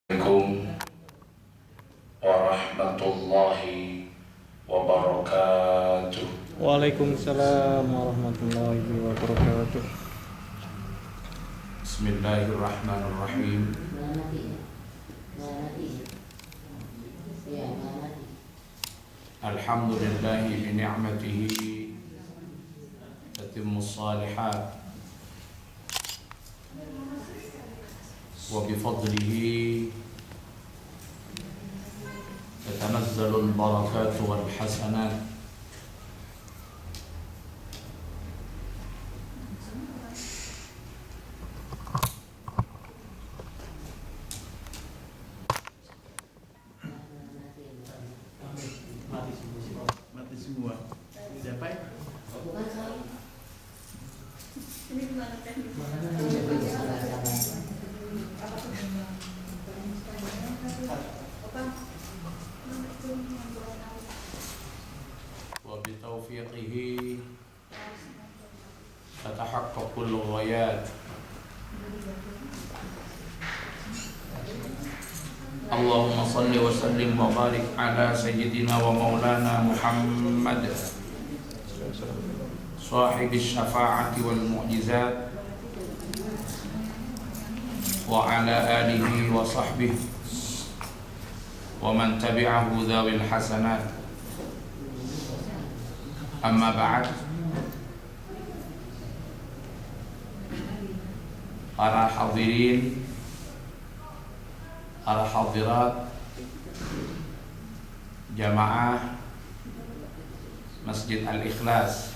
Assalamualaikum warahmatullahi wabarakatuh. Waalaikumsalam warahmatullahi wabarakatuh. Bismillahirrahmanirrahim. Alhamdulillahi bi ni'matihi tatimmus shalihat wa bi fadlihi tatanazzalul barakatu wal hasanat. Mati semua. Siapa ya? Wa bi taufiqihi tatahaqqaqul ghayat. Allahumma salli wa sallim wa barik ala sayyidina wa maulana Muhammad sahibi syafa'ati wal mu'jizat wa ala alihi wa sahbihi wa man tabi'ahu dhawil hasanat. Amma ba'd. Para hadirin, para hadirat, jamaah Masjid Al-Ikhlas,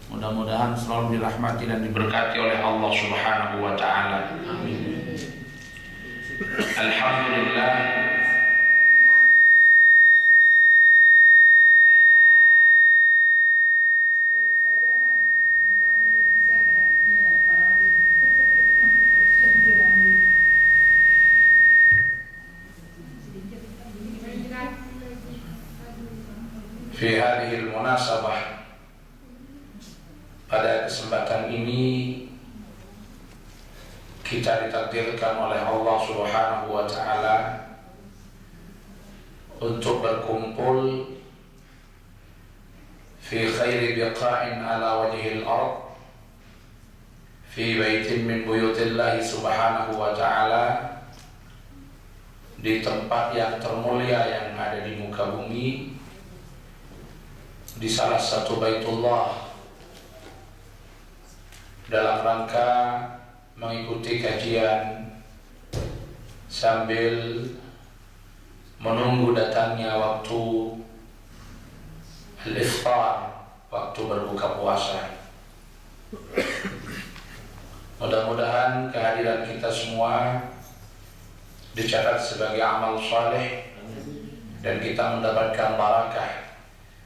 mudah-mudahan selalu dirahmati dan diberkati oleh Allah Subhanahu wa ta'ala. Amin. Alhamdulillah, fi hadhil munasabah, pada kesempatan ini kita ditakdirkan oleh Allah Subhanahu wa ta'ala untuk berkumpul fi khairi biqa'in ala wajhil ard, fi baitin min buyutillahi subhanahu wa ta'ala, di tempat yang termulia yang ada di muka bumi, di salah satu Baitullah, dalam rangka mengikuti kajian sambil menunggu datangnya waktu al-iftar, waktu berbuka puasa. Mudah-mudahan kehadiran kita semua dicatat sebagai amal saleh dan kita mendapatkan barakah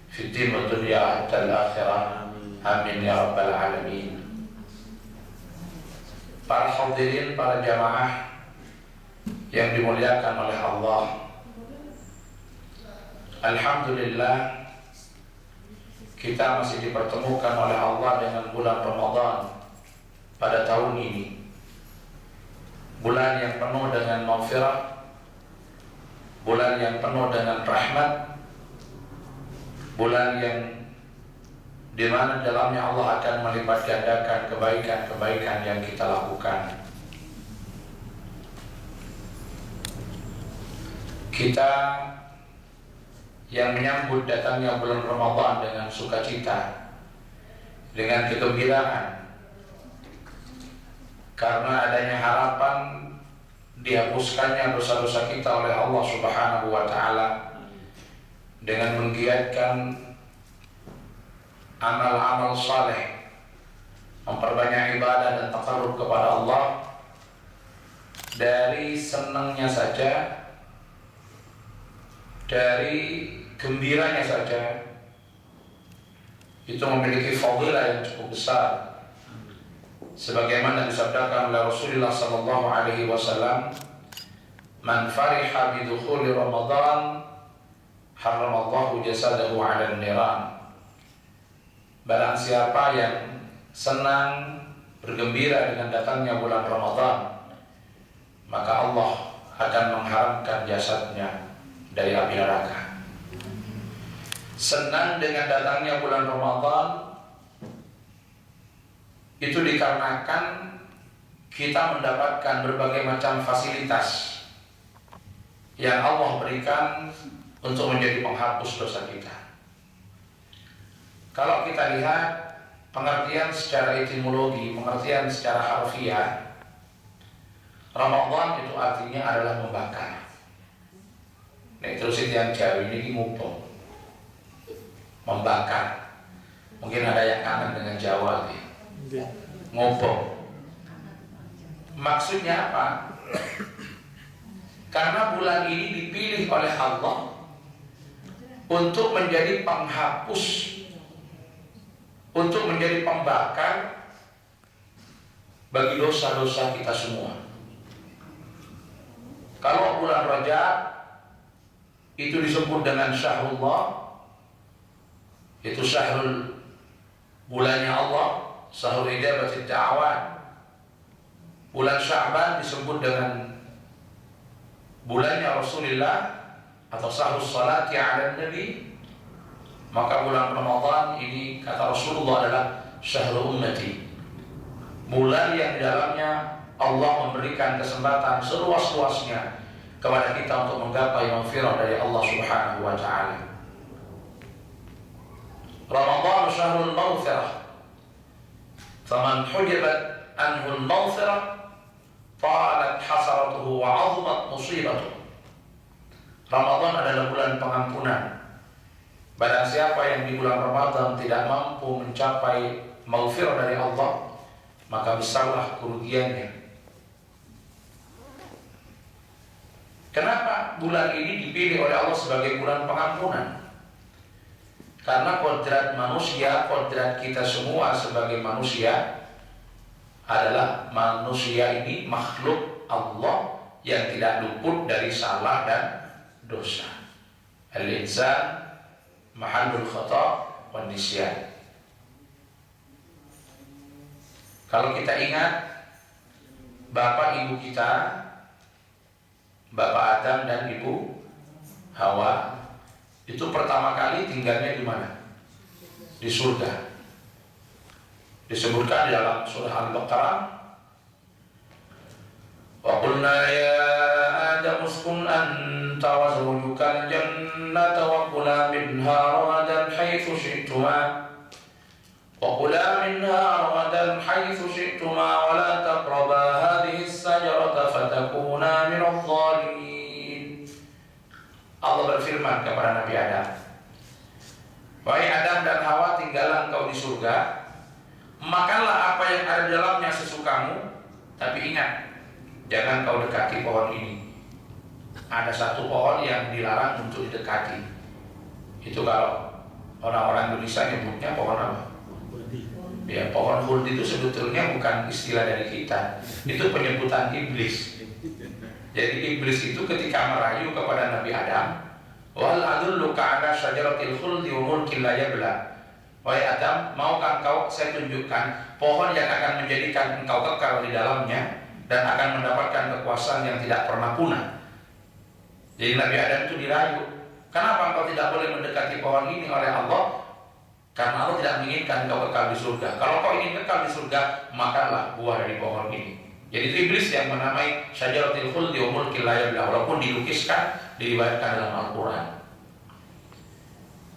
fiddin wa dunya hatta al-akhirah. Amin ya rabbal alamin. Para hadirin, para jamaah yang dimuliakan oleh Allah, alhamdulillah kita masih dipertemukan oleh Allah dengan bulan Ramadan pada tahun ini. Bulan yang penuh dengan maghfirah, bulan yang penuh dengan rahmat, bulan yang di mana dalamnya Allah akan melipat gandakan kebaikan-kebaikan yang kita lakukan. Kita yang menyambut datangnya bulan Ramadan dengan sukacita, dengan kegembiraan, karena adanya harapan dihapuskannya dosa-dosa kita oleh Allah Subhanahu wa ta'ala, dengan menggiatkan amal-amal saleh, memperbanyak ibadah dan taqarrub kepada Allah. Dari senangnya saja, dari gembiranya saja, itu memiliki fadilah yang cukup besar, sebagaimana disabdakan oleh Rasulullah sallallahu alaihi wasallam, man fariha bidukhuli Ramadan haramallahu jasadahu 'alan niran. Barang siapa yang senang bergembira dengan datangnya bulan Ramadan, maka Allah akan mengharamkan jasadnya dari api neraka. Senang dengan datangnya bulan Ramadan itu dikarenakan kita mendapatkan berbagai macam fasilitas yang Allah berikan untuk menjadi penghapus dosa kita. Kalau kita lihat pengertian secara etimologi, pengertian secara harfiah, Ramadan itu artinya adalah membakar. Nah, terus yang Jawa ini ngupong, membakar. Mungkin ada yang kangen dengan Jawa nih. Ngupong. Maksudnya apa? Karena bulan ini dipilih oleh Allah untuk menjadi penghapus, untuk menjadi pembakar bagi dosa-dosa kita semua. Kalau bulan Rajab itu disebut dengan Syahrullah, itu syahrul bulannya Allah, syahrul ijabatid da'awat. Bulan Sya'ban disebut dengan bulannya Rasulullah atau syahrul salati ala nabi. Maka bulan Ramadan ini kata Rasulullah adalah syahrul ummati, bulan yang di dalamnya Allah memberikan kesempatan seluas-luasnya kepada kita untuk menggapai maghfirah dari Allah Subhanahu wa taala. Ramadan syahrul maghfirah, faman hujibat anhu al-maghfirah ta'alat hasaratuhu wa 'azumat musibatuhu. Ramadan adalah bulan pengampunan. Barang siapa yang di bulan Ramadan tidak mampu mencapai maghfirah dari Allah, maka besarlah kerugiannya. Kenapa bulan ini dipilih oleh Allah sebagai bulan pengampunan? Karena kodrat manusia, kodrat kita semua sebagai manusia adalah manusia ini makhluk Allah yang tidak luput dari salah dan dosa. Al-insan mahallul khata' wan nisyan. Kalau kita ingat bapak ibu kita, Bapak Adam dan Ibu Hawa, itu pertama kali tinggalnya di mana? Di surga. Disebutkan di dalam surah Al-Baqarah, wa qulna ya Adam uskun anta wa zawjukal jannata wa kula minha ragadan haitsu syi'tuma وَقُلَا مِنْهَا رَغَدًا حَيْثُ شِئْتُمَا وَلَا تَقْرَبَا هَذِهِ الشَّجَرَةَ فَتَكُونَا مِنَ الظَّالِمِينَ. Allah berfirman kepada Nabi Adam, wahai Adam dan Hawa, tinggallah engkau di surga, makanlah apa yang ada di dalamnya sesukamu, tapi ingat, jangan kau dekati pohon ini. Ada satu pohon yang dilarang untuk didekati. Itu kalau orang-orang Indonesia nyebutnya pohon apa? Ya, pohon khuld itu sebetulnya bukan istilah dari kita, itu penyebutan iblis. Jadi iblis itu ketika merayu kepada Nabi Adam, wal adulluka ala syajaratil khuldi wa mulkin la yabla. Wahai Adam, maukah engkau saya tunjukkan pohon yang akan menjadikan engkau kekal di dalamnya dan akan mendapatkan kekuasaan yang tidak pernah punah. Jadi Nabi Adam itu dirayu, kenapa engkau tidak boleh mendekati pohon ini oleh Allah? Karena Allah tidak menginginkan kau kekal di surga. Kalau kau ingin kekal di surga, makanlah buah dari pohon ini. Jadi itu iblis yang menamai syajaratil khuldi wa mulkin la yabla, walaupun dilukiskan, diriwayatkan dalam Al-Quran.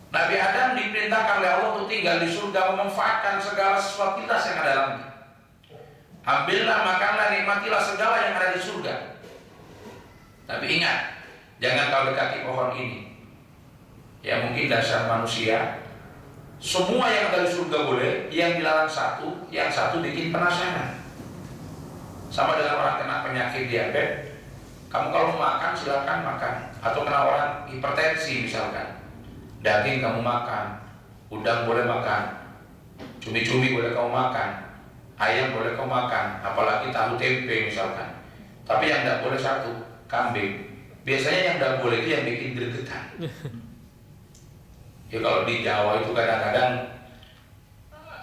Nabi Adam diperintahkan oleh Allah untuk tinggal di surga, memanfaatkan segala sesuatitas yang ada dalamnya. Ambillah, makanlah, nikmatilah segala yang ada di surga. Tapi ingat, jangan kau dekati pohon ini. Ya mungkin dasar manusia, semua yang dari surga boleh, yang dilarang satu, yang satu bikin penasaran. Sama dengan orang kena penyakit diabetes, kamu kalau mau makan silakan makan. Atau kena orang hipertensi misalkan, daging kamu makan, udang boleh makan, cumi-cumi boleh kamu makan, ayam boleh kamu makan, apalagi tahu tempe misalkan. Tapi yang tidak boleh satu, kambing. Biasanya yang tidak boleh itu yang bikin gregetan. Ya kalau di Jawa itu kadang-kadang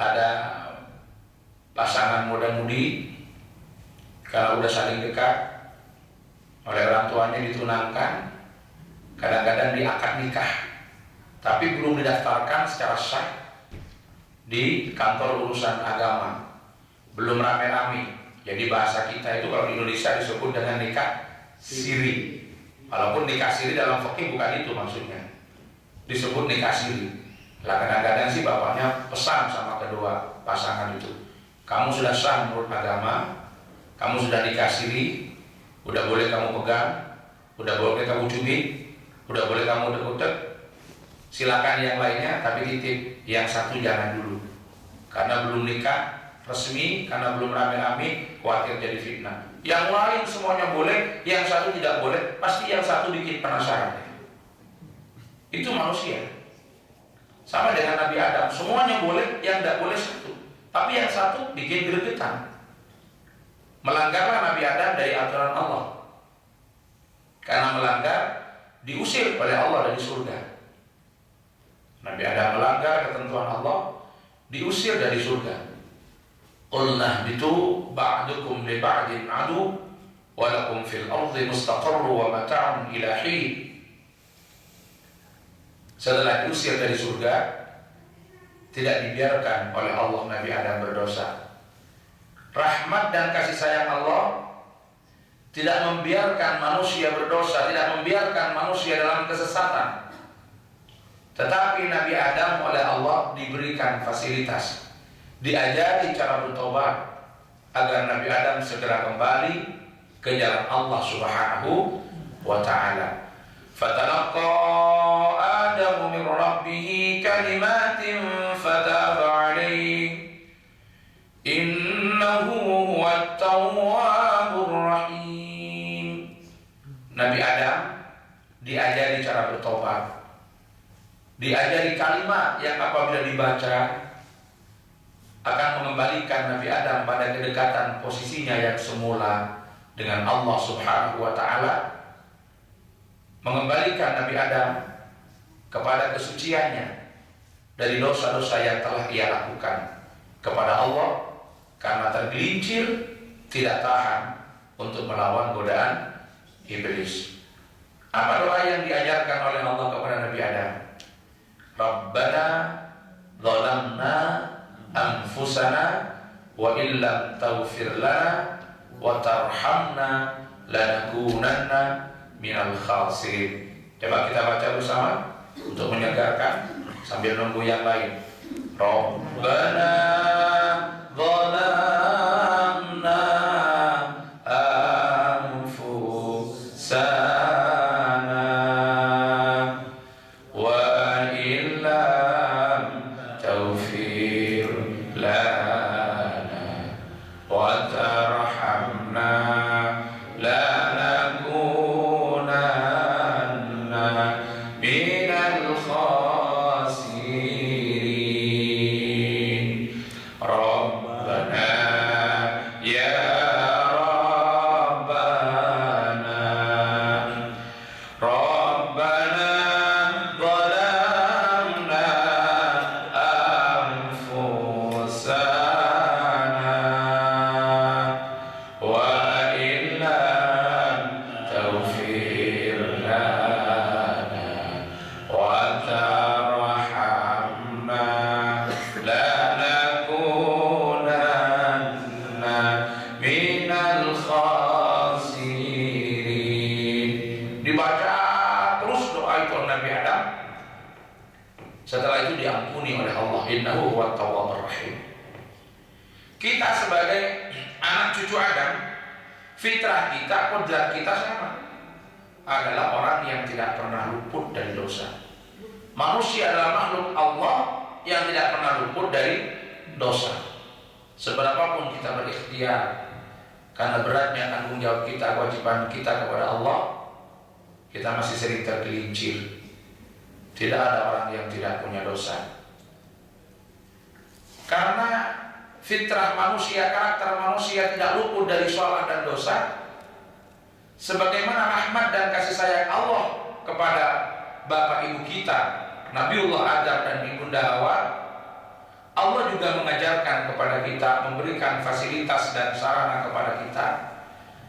ada pasangan muda-mudi, kalau udah saling dekat, oleh orang tuanya ditunangkan, kadang-kadang diakad nikah, tapi belum didaftarkan secara sah di kantor urusan agama, belum rame-rame. Jadi bahasa kita itu kalau di Indonesia disebut dengan nikah siri. Walaupun nikah siri dalam fikih bukan itu maksudnya, disebut nikah siri. Lah kadang-kadang sih bapaknya pesan sama kedua pasangan itu, kamu sudah sah menurut agama, kamu sudah nikah siri, udah boleh kamu pegang, udah boleh kamu cubit, udah boleh kamu utek-utek, silakan yang lainnya, tapi titip yang satu jangan dulu, karena belum nikah resmi, karena belum rame-rame, khawatir jadi fitnah. Yang lain semuanya boleh, yang satu tidak boleh, pasti yang satu bikin penasaran. Itu manusia. Sama dengan Nabi Adam, semuanya boleh, yang tidak boleh satu, tapi yang satu bikin gregetan. Melanggarlah Nabi Adam dari aturan Allah. Karena melanggar, diusir oleh Allah dari surga. Nabi Adam melanggar ketentuan Allah, diusir dari surga. Qulna bitu ba'dukum li ba'din adu wa lakum fil ardi mustaqarru wa mata'un ila hin. Setelah diusir dari surga, tidak dibiarkan oleh Allah Nabi Adam berdosa. Rahmat dan kasih sayang Allah tidak membiarkan manusia berdosa, tidak membiarkan manusia dalam kesesatan. Tetapi Nabi Adam oleh Allah diberikan fasilitas, diajari cara bertobat agar Nabi Adam segera kembali ke jalan Allah Subhanahu wa ta'ala. Fatalaqqa Adamu min rabbih kalimatin fataba alaihi innahu huwat tawwabur rahim. Nabi Adam diajari cara bertobat, diajari kalimat yang apabila dibaca akan mengembalikan Nabi Adam pada kedekatan posisinya yang semula dengan Allah Subhanahu wa ta'ala, mengembalikan Nabi Adam kepada kesuciannya dari dosa-dosa yang telah ia lakukan kepada Allah karena tergelincir, tidak tahan untuk melawan godaan iblis. Apa doa yang diajarkan oleh Allah kepada Nabi Adam? Rabbana zalamna anfusana wa illam taghfir lana wa tarhamna lanakunanna minal khasirin. Coba kita baca bersama untuk menyegarkan sambil nunggu yang lain. Rabbana zalamna anfusana wa illam taghfir lana wa tarhamna lanakunanna minal khasirin. Rabbana ya Rabbana Rabbana zalamna anfusana wa illam taghfir lana wa tarhamna lanakunanna minal khasirin. Dibaca terus doa itu oleh Nabi Adam. Setelah itu diampuni oleh Allah. Innahu huwat tawwabur rahim. Kita sebagai anak cucu Adam, fitrah kita, kodrat kita sama, adalah orang yang tidak pernah luput dari dosa. Manusia adalah makhluk Allah yang tidak pernah luput dari dosa. Seberapapun kita berikhtiar, karena beratnya tanggung jawab kita, kewajiban kita kepada Allah, kita masih sering tergelincir. Tidak ada orang yang tidak punya dosa. Karena fitrah manusia, karakter manusia tidak luput dari salah dan dosa. Sebagaimana rahmat dan kasih sayang Allah kepada bapak ibu kita, Nabiullah Adam dan Ibunda Hawa, Allah juga mengajarkan kepada kita, memberikan fasilitas dan sarana kepada kita.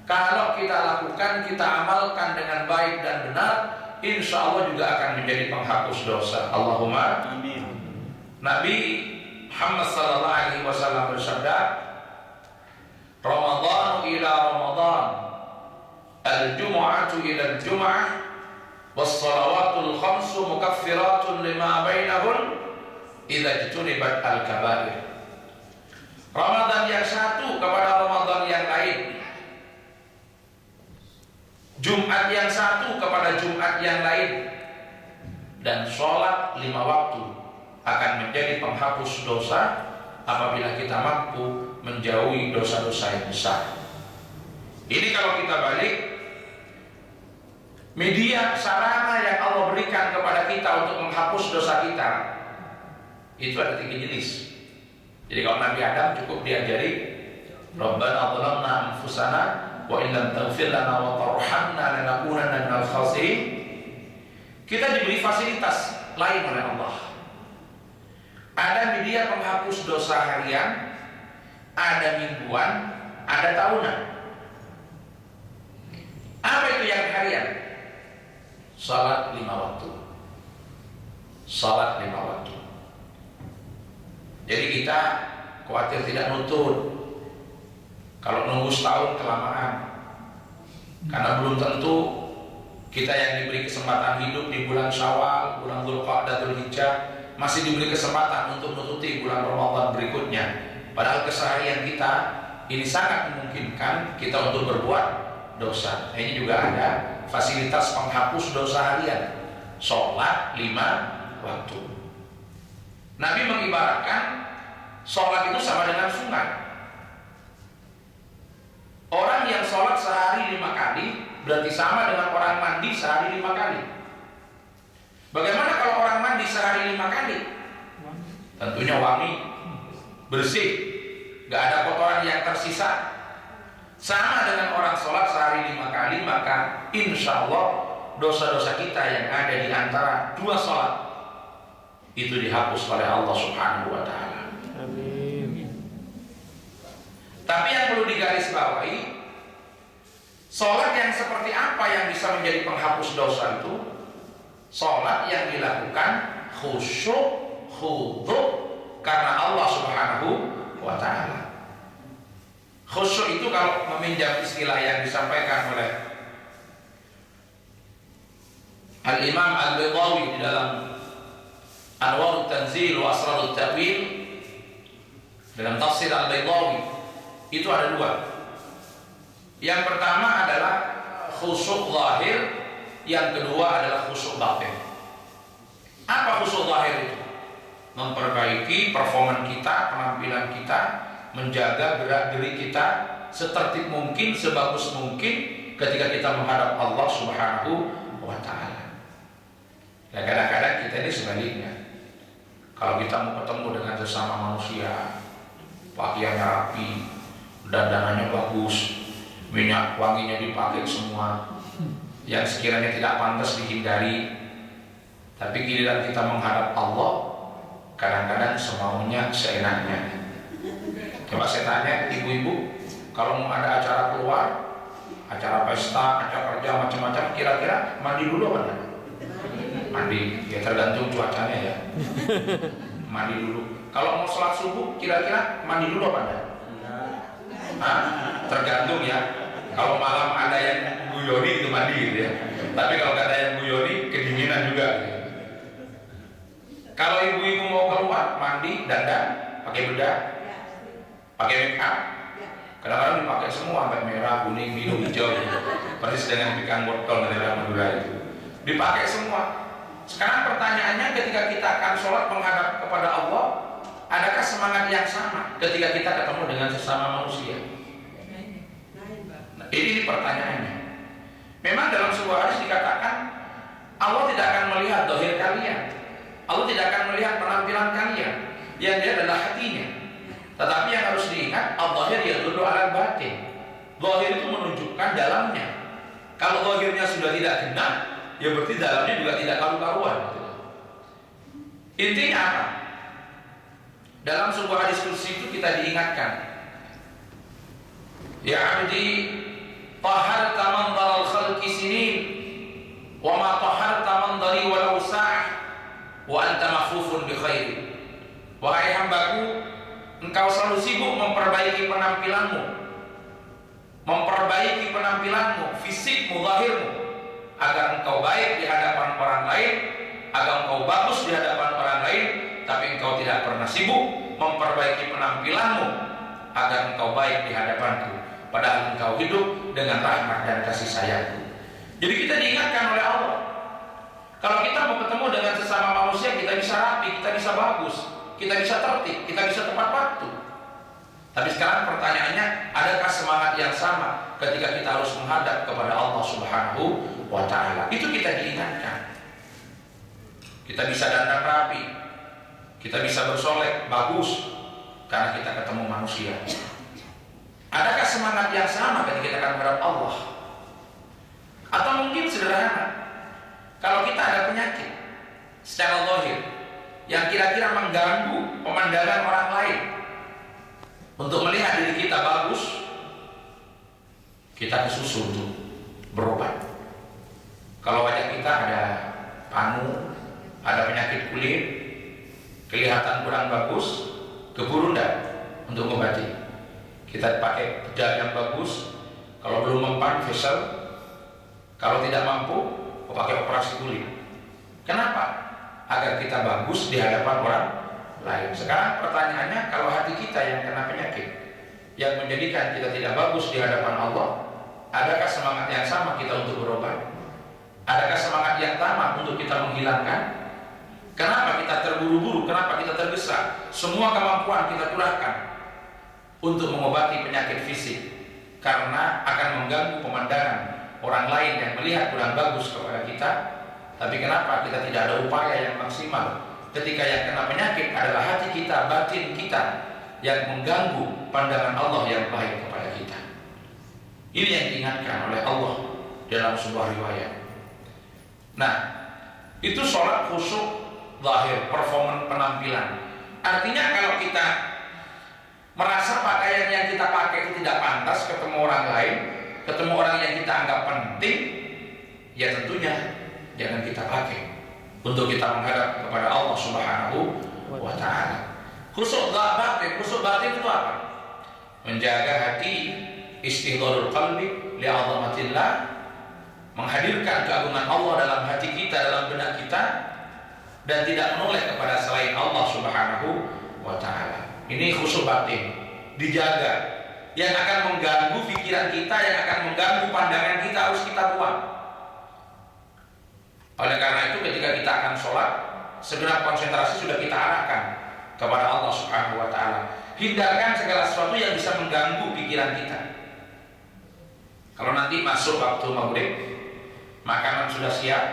Kalau kita lakukan, kita amalkan dengan baik dan benar, insya Allah juga akan menjadi penghapus dosa. Allahumma Amin. Nabi Muhammad sallallahu alaihi wasallam bersabda, Ramadan ila Ramadan, al-jum'atu ila al-jum'ah, was-salawatul khamsu mukaffiratun lima bainahun idza jtunibat al-kaba'ir. Ramadan yang satu kepada Ramadan yang lain, Jumat yang satu kepada Jumat yang lain, dan sholat 5 waktu akan menjadi penghapus dosa apabila kita mampu menjauhi dosa-dosa yang besar. Ini kalau kita balik, media sarana yang Allah berikan kepada kita untuk menghapus dosa kita itu ada 3 jenis. Jadi kalau Nabi Adam cukup diajari, Rabbana dhalamna anfusana wa illam taghfir lana wa tarhamna lanakunanna minal khasirin. Kita diberi fasilitas lain oleh Allah. Ada media penghapus dosa harian, ada mingguan, ada tahunan. Apa itu yang harian? Salat 5 waktu. Salat 5 waktu. Jadi kita khawatir tidak nutut. Kalau nunggu setahun kelamaan, karena belum tentu kita yang diberi kesempatan hidup di bulan Syawal, bulan Dzulqa'dah, Dzulhijjah, masih diberi kesempatan untuk menutupi bulan Ramadan berikutnya. Padahal keseharian kita ini sangat memungkinkan kita untuk berbuat dosa. Ini juga ada fasilitas penghapus dosa harian, sholat 5 waktu. Nabi mengibaratkan sholat itu sama dengan sungai. Orang yang sholat sehari 5 kali berarti sama dengan orang mandi sehari 5 kali. Bagaimana kalau orang mandi sehari 5 kali? Tentunya wangi, bersih, gak ada kotoran yang tersisa. Sama dengan orang sholat sehari 5 kali, maka insya Allah dosa-dosa kita yang ada di antara 2 sholat itu dihapus oleh Allah Subhanahu wa Ta'ala. Amin. Tapi yang perlu digarisbawahi, sholat yang seperti apa yang bisa menjadi penghapus dosa itu? Sholat yang dilakukan khusyuk, khudu' karena Allah Subhanahu wa Ta'ala. Khusyuk itu kalau meminjam istilah yang disampaikan oleh Al-Imam Al-Baydawi di dalam Anwarut Tanzil wa Asrarut Ta'wil, dalam tafsir Al-Baydawi, itu ada 2. Yang pertama adalah khusyuk zahir, yang kedua adalah khusyuk batin. Apa khusyuk zahir itu? Memperbaiki performa kita, penampilan kita, menjaga gerak-gerik kita setertib mungkin, sebagus mungkin ketika kita menghadap Allah Subhanahu wa Ta'ala. Nah, kadang-kadang kita ini sebaliknya. Kalau kita mau ketemu dengan sesama manusia, pakaiannya rapi, dandanannya bagus, minyak wanginya dipakai semua, yang sekiranya tidak pantas dihindari, tapi giliran kita menghadap Allah, kadang-kadang semaunya, seenaknya. Coba saya tanya ibu-ibu, kalau mau ada acara keluar, acara pesta, acara kerja macam-macam, kira-kira mandi dulu apa enggak? Mandi, ya tergantung cuacanya ya. Mandi dulu. Kalau mau sholat subuh, kira-kira mandi dulu apa enggak? Tergantung ya. Kalau malam ada yang guyoni itu mandi gitu ya. Tapi kalau ada yang guyoni, kedinginan juga gitu. Kalau ibu-ibu mau keluar, mandi, dandan, pakai bedak, pakai make up, kadang-kadang dipakai semua, sampai merah, kuning, biru, hijau gitu. Persis dengan ikan botol dari Madura itu dipakai semua. Sekarang pertanyaannya, ketika kita akan sholat menghadap kepada Allah, adakah semangat yang sama ketika kita ketemu dengan sesama manusia? Nah, ini pertanyaannya. Memang dalam sebuah hadis dikatakan Allah tidak akan melihat zahir kalian, Allah tidak akan melihat penampilan kalian, yang dia adalah hatinya. Tetapi yang harus diingat, al-zahir yadullu ala batin. Zahir itu menunjukkan dalamnya. Kalau zahirnya sudah tidak benar, ya berarti dalamnya juga tidak karu-karuan. Intinya apa? Dalam sebuah hadis kursi itu kita diingatkan, ya abdi, taharta mandar al-khalqi sinin wa ma taharta mandari walau sa'ah wa anta mahfufun bi khair. Wahai hambaku, engkau selalu sibuk memperbaiki penampilanmu, fisikmu, zahirmu, agar engkau baik di hadapan orang lain, agar engkau bagus di hadapan orang lain, tapi engkau tidak pernah sibuk memperbaiki penampilanmu agar engkau baik di hadapanku, padahal engkau hidup dengan rahmat dan kasih sayangku. Jadi kita diingatkan oleh Allah, kalau kita mau ketemu dengan sesama manusia, kita bisa rapi, kita bisa bagus, kita bisa tertib, kita bisa tepat waktu. Tapi sekarang pertanyaannya, adakah semangat yang sama ketika kita harus menghadap kepada Allah Subhanahu wa Ta'ala? Itu kita diingatkan. Kita bisa dandan rapi, kita bisa bersolek bagus, karena kita ketemu manusia. Adakah semangat yang sama ketika kita akan menghadap Allah? Atau mungkin sederhana, kalau kita ada penyakit secara zahir yang kira-kira mengganggu pemandangan orang lain, untuk melihat diri kita bagus, kita kesusu untuk berobat. Kalau wajah kita ada panu, ada penyakit kulit, kelihatan kurang bagus, keburu ndak untuk mengobati. Kita pakai bedah yang bagus, kalau belum mempan facial, kalau tidak mampu pakai operasi kulit. Kenapa? Agar kita bagus di hadapan orang lain. Sekarang pertanyaannya, kalau hati kita yang kena penyakit yang menjadikan kita tidak bagus di hadapan Allah, adakah semangat yang sama kita untuk berobat? Adakah semangat yang sama untuk kita menghilangkan? Kenapa kita terburu-buru? Kenapa kita tergesa? Semua kemampuan kita curahkan untuk mengobati penyakit fisik, karena akan mengganggu pemandangan orang lain yang melihat kurang bagus kepada kita. Tapi kenapa kita tidak ada upaya yang maksimal ketika yang kena penyakit adalah hati kita, batin kita, yang mengganggu pandangan Allah yang baik kepada kita? Ini yang diingatkan oleh Allah dalam sebuah riwayat. Nah, itu sholat khusyuk zahir, performan penampilan. Artinya kalau kita merasa pakaian yang kita pakai itu tidak pantas ketemu orang lain, ketemu orang yang kita anggap penting, ya tentunya jangan kita pakai untuk kita menghadap kepada Allah Subhanahu wa Ta'ala. Khusyuk batin itu apa? Menjaga hati, istihdarul qalbi li'azamatillah, menghadirkan keagungan Allah dalam hati kita, dalam benak kita, dan tidak menoleh kepada selain Allah Subhanahu wa Ta'ala. Ini khusyuk batin, dijaga. Yang akan mengganggu pikiran kita, yang akan mengganggu pandangan kita, harus kita buang. Oleh karena itu ketika kita akan sholat, segenap konsentrasi sudah kita arahkan kepada Allah Subhanahu wa Ta'ala. Hindarkan segala sesuatu yang bisa mengganggu pikiran kita. Kalau nanti masuk waktu maghrib, makanan sudah siap,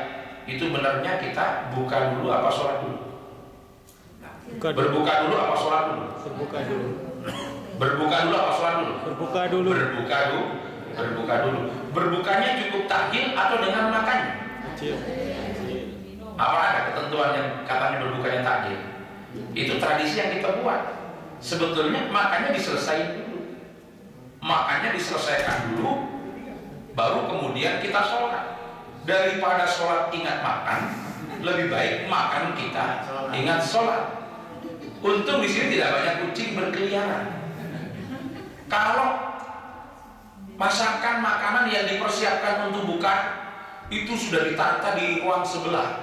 itu benarnya kita buka dulu apa sholat dulu? Berbuka dulu apa sholat dulu? Berbuka dulu. Berbuka dulu apa sholat dulu? Berbuka dulu. Berbuka dulu. Berbukanya cukup takjil atau dengan makannya? Kecil. Apa ada ketentuan yang katanya berbukanya takjil? Itu tradisi yang kita buat. Sebetulnya makannya diselesaikan dulu. Makannya diselesaikan dulu, baru kemudian kita sholat. Daripada sholat ingat makan, lebih baik makan kita ingat sholat. Untung di sini tidak banyak kucing berkeliaran. Kalau masakan makanan yang dipersiapkan untuk buka itu sudah ditata di ruang sebelah,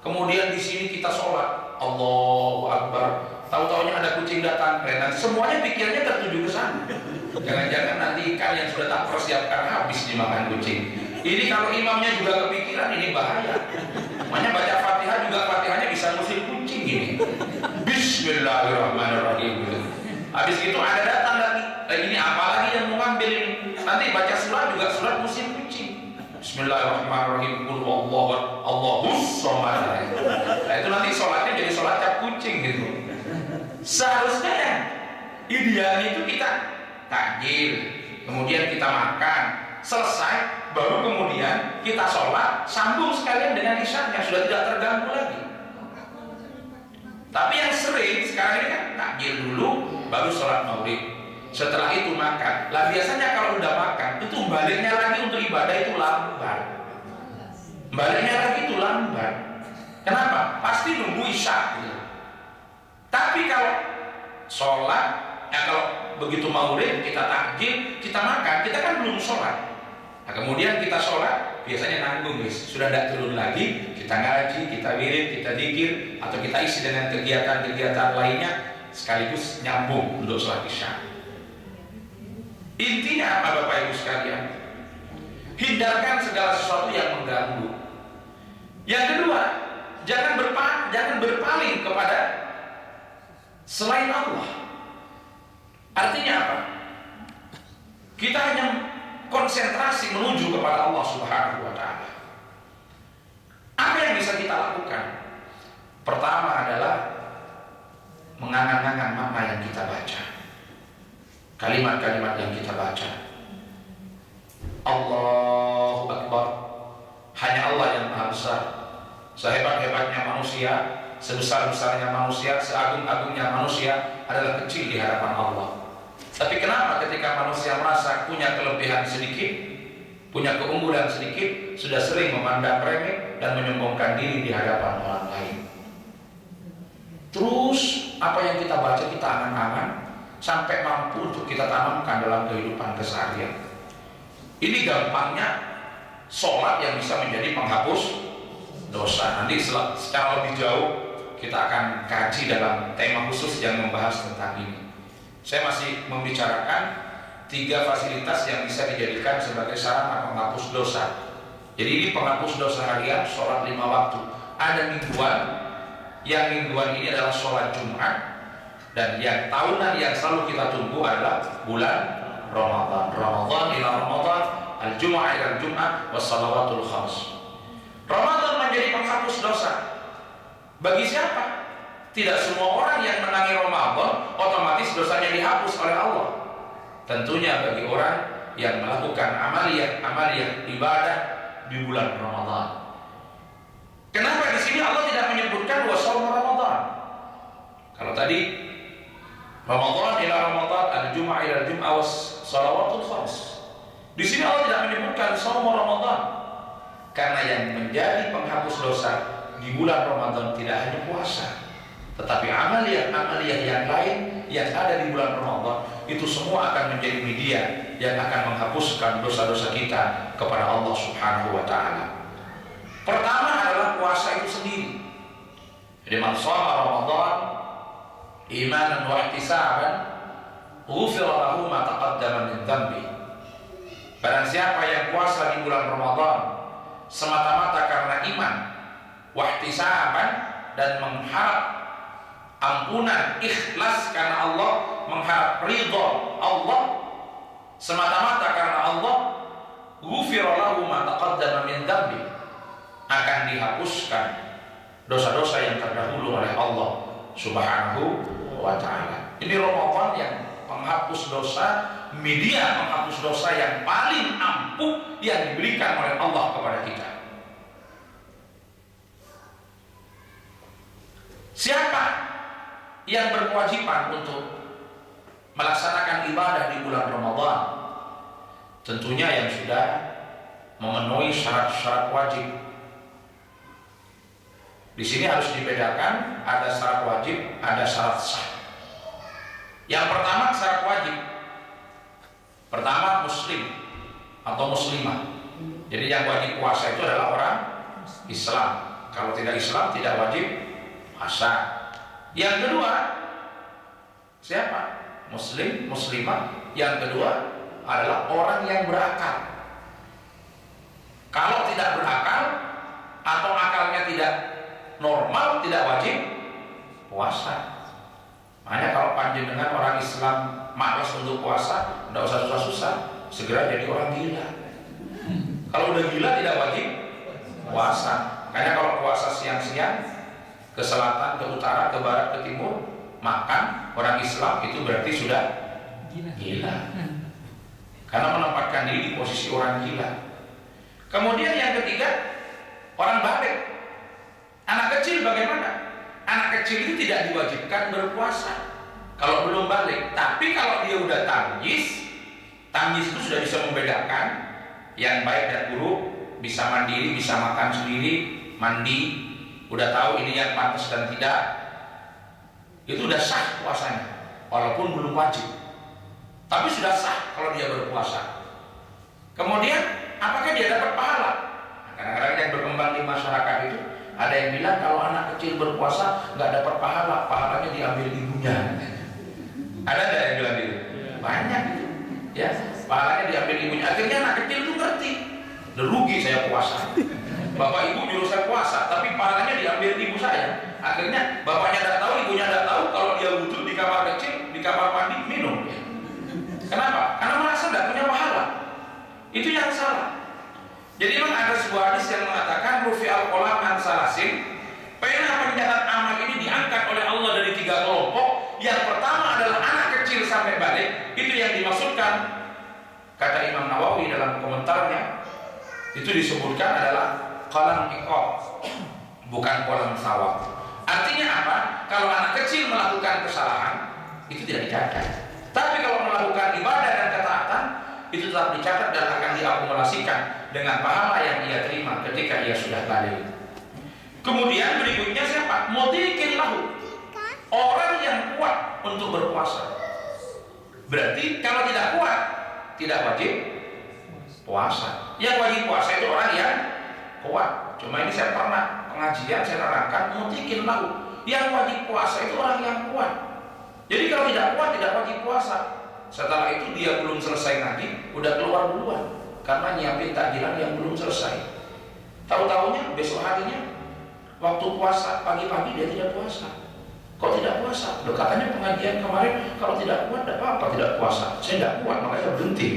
kemudian di sini kita sholat, Allahu Akbar, tahu-taunya ada kucing datang, dan semuanya pikirnya tertuju ke sana. Jangan-jangan nanti ikan yang sudah tak persiapkan habis dimakan kucing. Ini kalau imamnya juga kepikiran, ini bahaya. Makanya baca Fatihah juga, Fatihahnya bisa ngusir kucing ini. Bismillahirrahmanirrahim. Habis itu ada datang lagi, ini apalagi yang mau ngambil ini? Nanti baca surat juga surat ngusir kucing. Bismillahirrahmanirrahim. Qul Allahus samad. Nah itu nanti sholatnya jadi sholat cap kucing gitu. Seharusnya ya idealnya itu kita takjil, kemudian kita makan, selesai, baru kemudian kita sholat, sambung sekalian dengan isyaknya, sudah tidak terganggu lagi. Tapi yang sering sekarang ini kan takjil dulu, baru sholat maghrib. setelah itu makan. Lah biasanya kalau udah makan itu baliknya lagi untuk ibadah itu lambat. Baliknya lagi itu lambat. Kenapa? Pasti nunggu isya gitu. Tapi kalau sholat, ya kalau begitu maghrib kita takjil, kita makan, kita kan belum sholat. Nah, kemudian kita sholat, biasanya nanggung guys, sudah tidak turun lagi, kita ngaji, kita wirid, kita zikir, atau kita isi dengan kegiatan-kegiatan lainnya, sekaligus nyambung untuk sholat isya. Intinya apa Bapak Ibu sekalian? Hindarkan segala sesuatu yang mengganggu. Yang kedua, jangan berpaling kepada selain Allah. Artinya apa? Kita hanya konsentrasi menuju kepada Allah Subhanahu wa Ta'ala. Apa yang bisa kita lakukan? Pertama adalah mengangan-angan makna yang kita baca, kalimat-kalimat yang kita baca. Allahu Akbar, hanya Allah yang Maha Besar. Sehebat-hebatnya manusia, sebesar-besarnya manusia, seagung-agungnya manusia adalah kecil di hadapan Allah. Tapi kenapa ketika manusia merasa punya kelebihan sedikit, punya keunggulan sedikit, sudah sering memandang remeh dan menyombongkan diri di hadapan orang lain? Terus apa yang kita baca kita angan-angan sampai mampu untuk kita tanamkan dalam kehidupan keseharian. Ini gampangnya sholat yang bisa menjadi penghapus dosa. Nanti secara lebih jauh kita akan kaji dalam tema khusus yang membahas tentang ini. Saya masih membicarakan 3 fasilitas yang bisa dijadikan sebagai sarana penghapus dosa. Jadi ini penghapus dosa harian, sholat 5 waktu. Ada mingguan, yang mingguan ini adalah sholat Jumat, dan yang tahunan yang selalu kita tunggu adalah bulan Ramadan. Ramadan ila Ramadan, al-Jum'ah ila al-Jum'ah, wassalawatul khams. Ramadan menjadi penghapus dosa. Bagi siapa? Tidak semua orang yang menangi Ramadan otomatis dosanya dihapus oleh Allah. Tentunya bagi orang yang melakukan amaliyah ibadah di bulan Ramadan. Kenapa di sini Allah tidak menyebutkan wa shaum Ramadan? Kalau tadi Ramadan ila Ramadan, al-Jum'ah ila al-Jum'ah, was salawatul khams. Di sini Allah tidak menyebutkan shaum Ramadan. Karena yang menjadi penghapus dosa di bulan Ramadan tidak hanya puasa, tetapi amaliyah yang lain yang ada di bulan Ramadan itu semua akan menjadi media yang akan menghapuskan dosa-dosa kita kepada Allah Subhanahu wa Ta'ala. Pertama adalah puasa itu sendiri. Jadi man shoma Ramadan imanan wa ihtisaban ghufira lahu ma taqaddama min dhanbi. Barang siapa yang puasa di bulan Ramadan semata-mata karena iman wa ihtisaban dan mengharap ampunan, ikhlas karena Allah, mengharap ridha Allah, semata-mata karena Allah, ghufira lahu ma taqaddama min dhanbi, akan dihapuskan dosa-dosa yang terdahulu oleh Allah Subhanahu wa Ta'ala. Ini Ramadan yang penghapus dosa, media penghapus dosa yang paling ampuh yang diberikan oleh Allah kepada kita. Siapa yang berkewajiban untuk melaksanakan ibadah di bulan Ramadan? Tentunya yang sudah memenuhi syarat-syarat wajib. Di sini harus dibedakan, ada syarat wajib, ada syarat sah. Yang pertama syarat wajib. Pertama muslim atau muslimah. Jadi yang wajib puasa itu adalah orang Islam. Kalau tidak Islam tidak wajib puasa. Yang kedua siapa? Muslim, muslimah. Yang kedua adalah orang yang berakal. Kalau tidak berakal atau akalnya tidak normal, tidak wajib puasa. Makanya kalau panjenengan orang Islam malas untuk puasa, tidak usah susah-susah, segera jadi orang gila. Kalau udah gila tidak wajib puasa. Makanya kalau puasa siang-siang ke selatan, ke utara, ke barat, ke timur, makan orang Islam itu berarti sudah gila. Karena menempatkan diri di posisi orang gila. Kemudian yang ketiga, orang balik. Anak kecil bagaimana? Anak kecil itu tidak diwajibkan berpuasa. kalau belum balik. Tapi kalau dia udah tamyiz itu sudah bisa membedakan yang baik dan buruk, bisa mandiri, bisa makan sendiri, mandi, udah tahu ini yang pantas dan tidak, itu udah sah puasanya, walaupun belum wajib, tapi sudah sah kalau dia berpuasa. Kemudian apakah dia dapat pahala? Kadang-kadang yang berkembang di masyarakat itu ada yang bilang kalau anak kecil berpuasa nggak dapat pahala, pahalanya diambil ibunya. Ada nggak yang bilang gitu? Banyak gitu, ya. Pahalanya diambil ibunya. Akhirnya anak kecil itu ngerti, rugi saya puasa. Bapak ibu nyuruh saya puasa, tapi pahalanya diambil ibu saya. Akhirnya bapaknya tidak tahu, ibunya tidak tahu. Kalau dia wudhu di kamar kecil, di kamar mandi minum. Kenapa? Karena merasa tidak punya pahala. Itu yang salah. Jadi memang ada sebuah hadis yang mengatakan rufi al-qalam an salasin, pena pencatat amal ini diangkat oleh Allah dari 3 kelompok. Yang pertama adalah anak kecil sampai balik. Itu yang dimaksudkan, kata Imam Nawawi dalam komentarnya, itu disebutkan adalah qalam iqab, bukan qalam sawab. Artinya apa? Kalau anak kecil melakukan kesalahan itu tidak dicatat. Tapi kalau melakukan ibadah dan ketaatan itu tetap dicatat dan akan diakumulasikan dengan pahala yang ia terima ketika ia sudah balik. Kemudian berikutnya siapa? Mutiqin lahu, orang yang kuat untuk berpuasa. Berarti kalau tidak kuat tidak wajib puasa. Yang wajib puasa itu orang yang kuat. Cuma ini saya pernah pengajian saya nerangkan mutiqin lahu, yang wajib puasa itu orang yang kuat. Jadi kalau tidak kuat tidak wajib puasa. Setelah itu dia belum selesai ngaji, udah keluar duluan karena nyiapin takjilan yang belum selesai. Tahu-tahunya besok harinya waktu puasa pagi-pagi dia tidak puasa. Kok tidak puasa? Loh, katanya pengajian kemarin kalau tidak kuat tidak apa-apa tidak puasa. Saya tidak kuat makanya berhenti.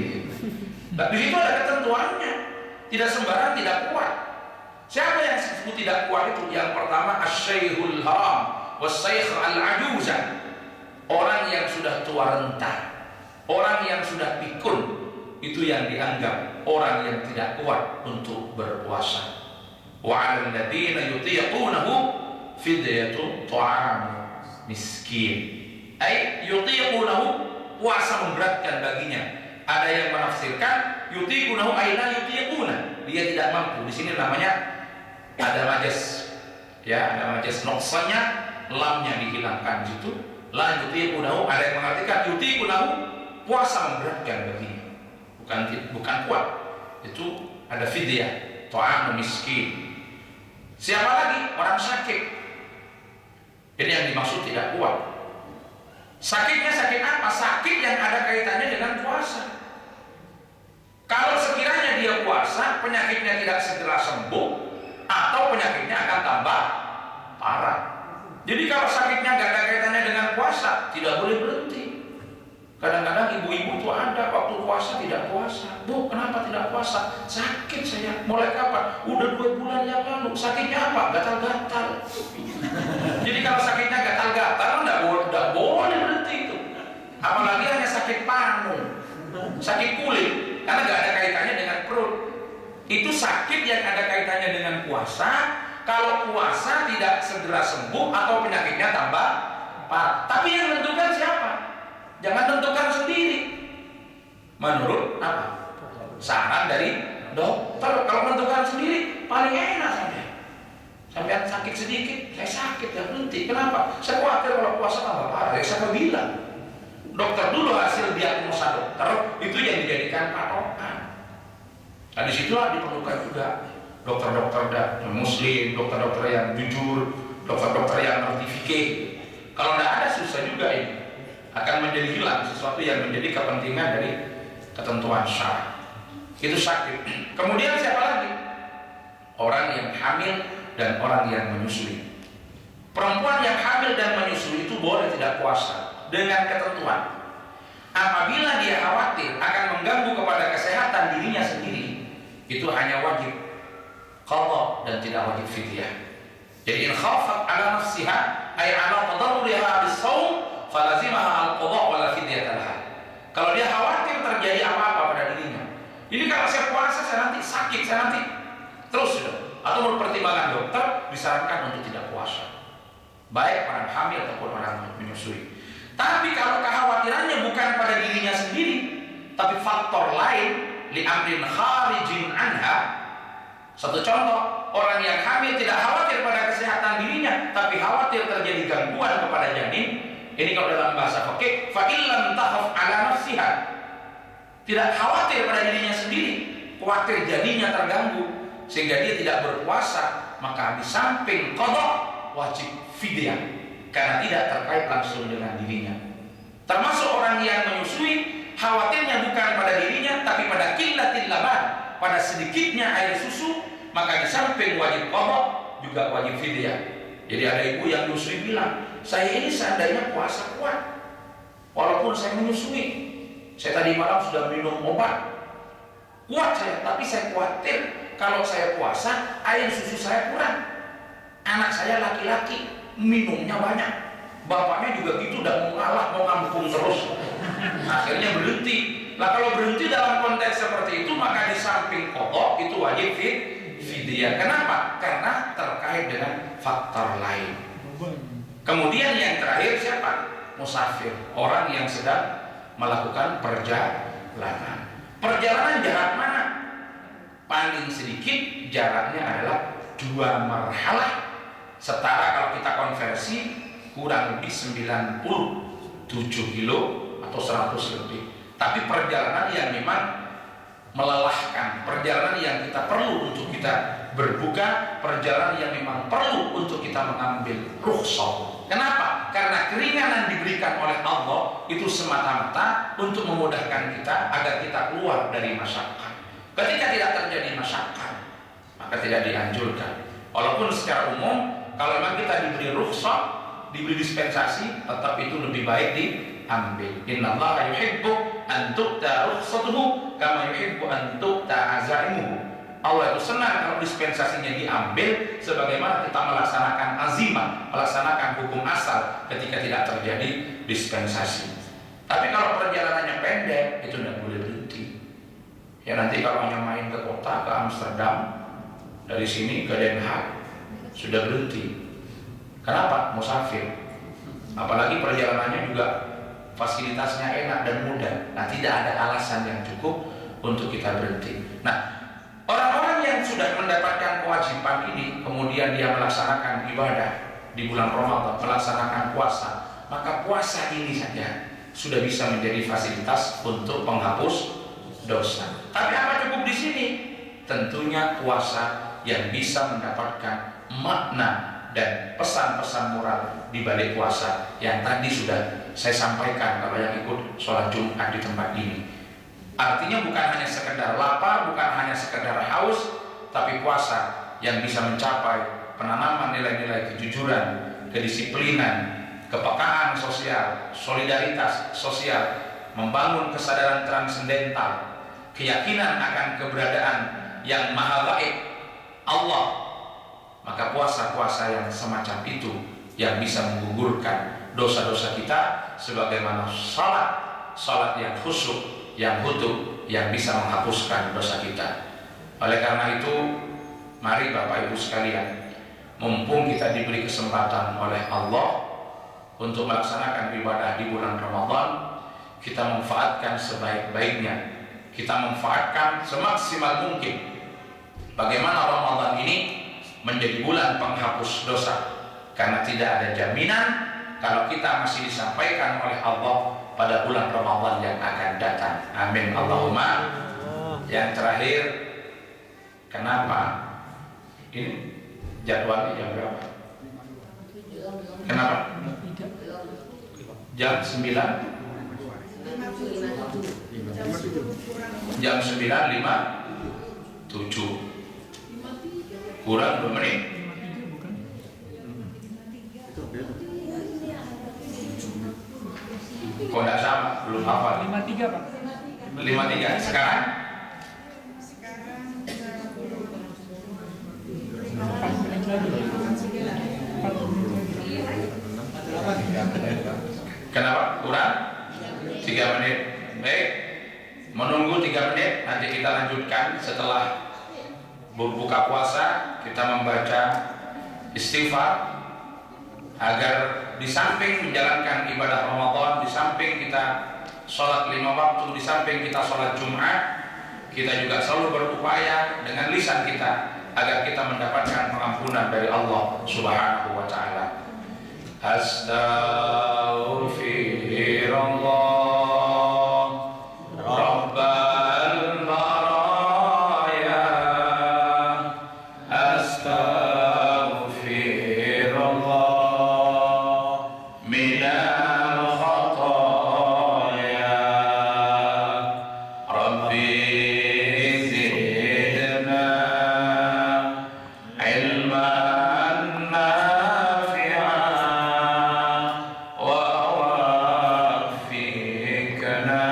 Nah, di situ ada ketentuannya. Tidak sembarang tidak kuat. Siapa yang disebut tidak kuat itu? Yang pertama asy-syaikhul haram was-syaikh al-ajuzan. Orang yang sudah tua renta, orang yang sudah pikun, itu yang dianggap orang yang tidak kuat untuk berpuasa. Wa 'alal ladzina yutiqunahu fidyatun ta'am miskin. Ai yutiqunahu, puasa memberatkan baginya. Ada yang menafsirkan yutiqunahu ai la yutiquna, dia tidak mampu. Di sini namanya ada majas, ya, ada majas noksannya, lamnya dihilangkan di situ. La yutiqunahu, ada yang mengartikan yutiqunahu, puasa memberatkan baginya, bukan kuat. Itu ada fidyah, ta'am miskin. Siapa lagi? Orang sakit. Ini yang dimaksud tidak kuat. Sakitnya sakit apa? Sakit yang ada kaitannya dengan puasa. Kalau sekiranya dia puasa, penyakitnya tidak segera sembuh, atau penyakitnya akan tambah parah. Jadi kalau sakitnya nggak ada kaitannya dengan puasa, tidak boleh berhenti. Kadang-kadang ibu-ibu itu ada waktu puasa tidak puasa. Bu, kenapa tidak puasa? Sakit saya. Mulai kapan? Udah 2 bulan yang lalu. Sakitnya apa? Gatal-gatal. Jadi kalau sakitnya gatal-gatal, nggak boleh berhenti itu. Apalagi hanya sakit panu, sakit kulit, karena nggak ada kaitannya dengan perut. Itu sakit yang ada kaitannya dengan puasa. Kalau puasa tidak segera sembuh atau penyakitnya tambah parah. Tapi yang menentukan siapa? Jangan tentukan sendiri. Menurut apa? Saran dari dokter. Kalau menentukan sendiri paling enak sampai. Sampai sakit sedikit, saya sakit ya berhenti. Kenapa? Saya khawatir kalau puasa tambah parah. Ya saya bilang, dokter dulu hasil diagnosa dokter itu yang dijadikan patokan. Nah disitulah diperlukan juga dokter-dokter muslim, dokter-dokter yang jujur, dokter-dokter yang ngerti fikih. Kalau tidak ada susah juga ini, akan menjadi hilang sesuatu yang menjadi kepentingan dari ketentuan syar'i. Itu sakit. Kemudian siapa lagi? Orang yang hamil dan orang yang menyusui. Perempuan yang hamil dan menyusui itu boleh tidak puasa dengan ketentuan. Apabila dia khawatir akan mengganggu kepada kesehatan dirinya sendiri, itu hanya wajib qadha dan tidak wajib fidyah. Jadi in khafat ala nafsiha ay ala tadarruriha bis-shaum falazimaha al-qadha wa la fidyata laha. Kalau dia khawatir terjadi apa-apa pada dirinya. Ini kalau saya puasa saya nanti sakit, saya nanti terus sudah. Atau menurut pertimbangan dokter disarankan untuk tidak puasa. Baik orang hamil ataupun orang menyusui. Tapi kalau kekhawatirannya bukan pada dirinya sendiri, tapi faktor lain, li amrin kharijin anha. Satu contoh, orang yang hamil tidak khawatir pada kesehatan dirinya, tapi khawatir terjadi gangguan kepada janin. Ini kalau dalam bahasa fikih, fa illam takhaf ala nafsiha. Tidak khawatir pada dirinya sendiri, khawatir janinnya terganggu sehingga dia tidak berpuasa, maka di samping qada wajib fidyah karena tidak terkait langsung dengan dirinya. Termasuk orang yang menyusui, khawatirnya bukan pada dirinya tapi pada qillatil laban, pada sedikitnya air susu, maka di samping wajib qada juga wajib fidyah. Jadi ada ibu yang menyusui bilang, saya ini seandainya puasa kuat walaupun saya menyusui, saya tadi malam sudah minum obat kuat saya, tapi saya khawatir kalau saya puasa air susu saya kurang. Anak saya laki-laki minumnya banyak, bapaknya juga gitu, udah mau ngalah, mau ngampung terus, akhirnya berhenti. Nah kalau berhenti dalam konteks seperti itu, maka di samping qada itu wajib fidyah. Kenapa? Karena terkait dengan faktor lain. Kemudian yang terakhir siapa? Musafir, orang yang sedang melakukan perjalanan. Perjalanan jarak mana? Paling sedikit jaraknya adalah 2 marhalah. Setara kalau kita konversi kurang lebih 97 kilo atau 100 lebih. Tapi perjalanan yang memang melelahkan, perjalanan yang kita perlu untuk kita berbuka, perjalanan yang memang perlu untuk kita mengambil rukhsah. Kenapa? Karena keringanan diberikan oleh Allah itu semata-mata untuk memudahkan kita agar kita keluar dari masyaqqah. Ketika tidak terjadi masyaqqah, maka tidak dianjurkan. Walaupun secara umum kalau memang kita diberi rukhsah, diberi dispensasi, tetap itu lebih baik diambil. Innallaha yuhibbu an tu'ta rukhsatuhu kama yuhibbu an tu'ta azaimuhu. Allah itu senang kalau dispensasinya diambil sebagaimana kita melaksanakan azimah, melaksanakan hukum asal ketika tidak terjadi dispensasi. Tapi kalau perjalanannya pendek, itu tidak boleh berhenti. Ya nanti kalau hanya main ke kota, ke Amsterdam, dari sini ke Den Haag, sudah berhenti. Kenapa? Musafir. Apalagi perjalanannya juga fasilitasnya enak dan mudah. Nah, tidak ada alasan yang cukup untuk kita berhenti. Nah, orang-orang yang sudah mendapatkan kewajiban ini, kemudian dia melaksanakan ibadah di bulan Ramadan, melaksanakan puasa, maka puasa ini saja sudah bisa menjadi fasilitas untuk penghapus dosa. Tapi apa cukup di sini? Tentunya puasa yang bisa mendapatkan makna dan pesan-pesan moral di balik puasa yang tadi sudah saya sampaikan kalau yang ikut sholat Jumat di tempat ini. Artinya bukan hanya sekedar lapar, bukan hanya sekedar haus, tapi puasa yang bisa mencapai penanaman nilai-nilai kejujuran, kedisiplinan, kepekaan sosial, solidaritas sosial, membangun kesadaran transendental, keyakinan akan keberadaan yang maha gaib Allah. Maka puasa-puasa yang semacam itu yang bisa menggugurkan dosa-dosa kita, sebagaimana salat yang khusyuk, yang khudu, yang bisa menghapuskan dosa kita. Oleh karena itu, mari Bapak Ibu sekalian, mumpung kita diberi kesempatan oleh Allah untuk melaksanakan ibadah di bulan Ramadan, kita manfaatkan sebaik-baiknya, kita manfaatkan semaksimal mungkin. Bagaimana Ramadan ini menjadi bulan penghapus dosa, karena tidak ada jaminan kalau kita masih disampaikan oleh Allah pada bulan Ramadan yang akan datang. Amin Allahumma. Yang terakhir, kenapa ini jadwalnya jam berapa? Kenapa? Jam 9? Jam 9.57 kurang 2 menit. Kok tidak sama? Belum hafal. 53 Pak. 53 sekarang? Kenapa? Kurang? 3 menit. Baik, menunggu 3 menit. Nanti kita lanjutkan setelah berbuka puasa. Kita membaca istighfar agar di samping menjalankan ibadah Ramadan, di samping kita sholat 5 waktu, di samping kita sholat Jumat, kita juga selalu berupaya dengan lisan kita agar kita mendapatkan pengampunan dari Allah Subhanahu wa Ta'ala. Astaghfirullah Rabbal baraya, astaghfirullah minal khataya, Rabbi zidna ilman nafi'an wa waffiqna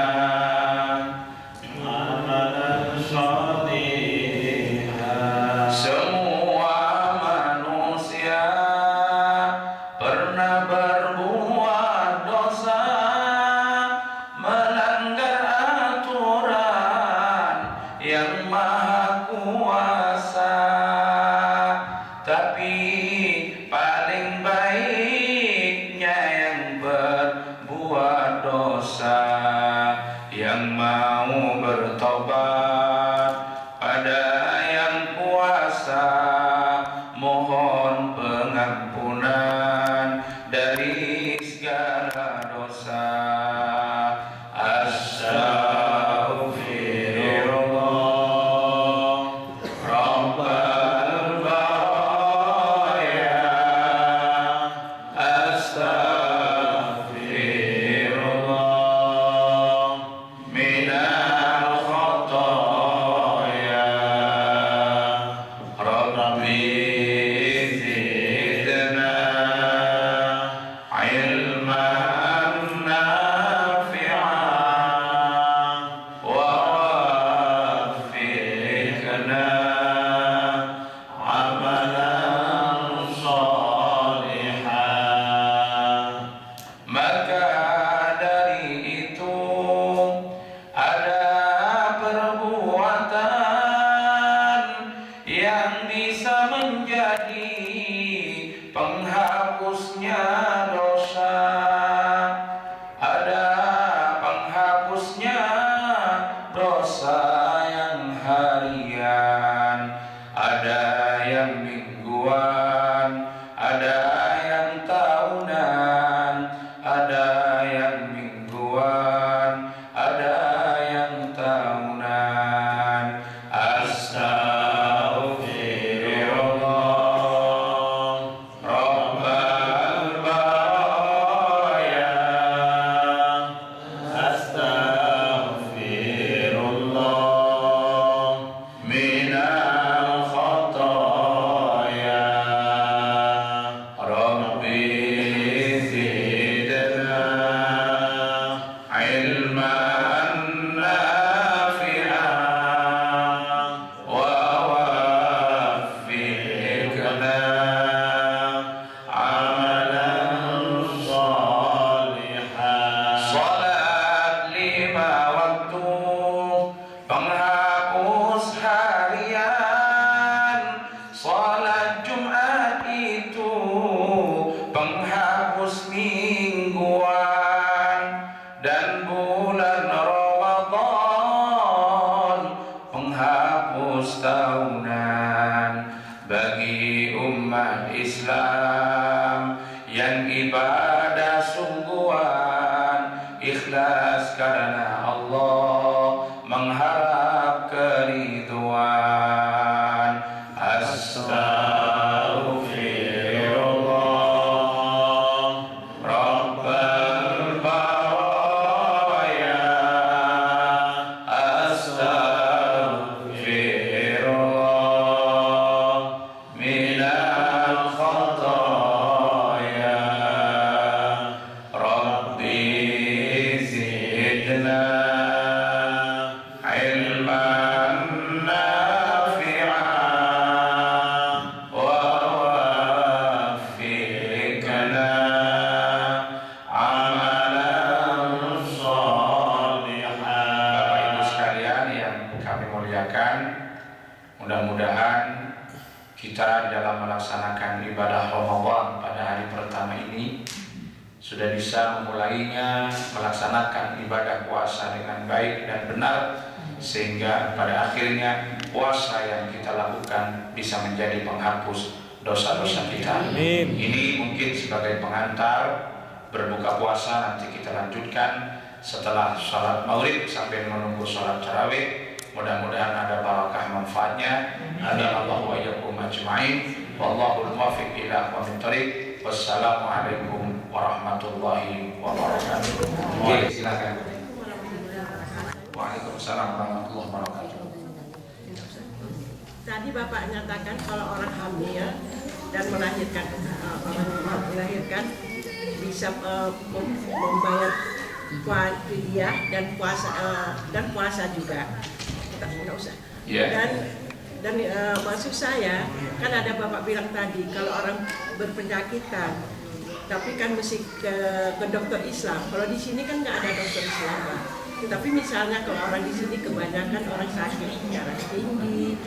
amalan shalihan. Semua manusia pernah berbuat dosa, melanggar aturan yang maha kuasa, tapi paling baiknya yang berbuat dosa, yang mau bertobat pada yang kuasa, mohon pengampunan dari segala dosa. Astaghfirullah Rabbal baraya, astaghfirullah minal khataya, Rabbi zidna ilman nafi'an wa waffiqna amalan shalihan. Maka dari itu ada perbuatan yang bisa menjadi penghapusnya dosa, ada penghapusnya dosa yang harian, ada yang mingguan, ada yang tahunan, ada yang mingguan, ada yang tahunan. Astaghfirullah Rabbal baraya, astaghfirullah minal khataya, Rabbi zidna ilman nafi'an wa waffiqna amalan shalihan. Salat 5 waktu penghapus harian, salat Jumat itu penghapus mingguan, dan bulan Ramadan penghapus tahunan. Bagi umat Islam yang ibadah sungguhan, ikhlas karena Allah, mengharap keriduan. Astaghfirullah Rabbal baraya, astaghfirullah minal khataya, Rabbi zidna ilman nafi'an wa waffiqna amalan shalihan. Bapak Ibu sekalian yang kami muliakan, mudah-mudahan kita dalam melaksanakan ibadah Ramadan pada hari pertama ini sudah bisa memulainya melaksanakan ibadah puasa dengan baik dan benar, sehingga pada akhirnya puasa yang kita lakukan bisa menjadi penghapus dosa-dosa kita. Amin. Ini mungkin sebagai pengantar berbuka puasa, nanti kita lanjutkan setelah sholat maghrib sampai menunggu sholat tarawih. Mudah-mudahan ada barakah manfaatnya. Ada Allah wa iyyakum ajma'in. Wallahul muwaffiq ila aqwamit thoriq. Wassalamualaikum warahmatullahi wabarakatuh. Oke, silakan. Waalaikumsalam warahmatullahi wabarakatuh. Tadi Bapak nyatakan kalau orang hamil dan melahirkan bisa membayar fidyah dan puasa juga. Nggak usah. Yeah. Dan maksud saya kan ada Bapak bilang tadi kalau orang berpenyakitan, tapi kan mesti ke dokter Islam. Kalau di sini kan nggak ada dokter Islam, Pak. Tapi misalnya kalau orang di sini kebanyakan orang sakit darah tinggi,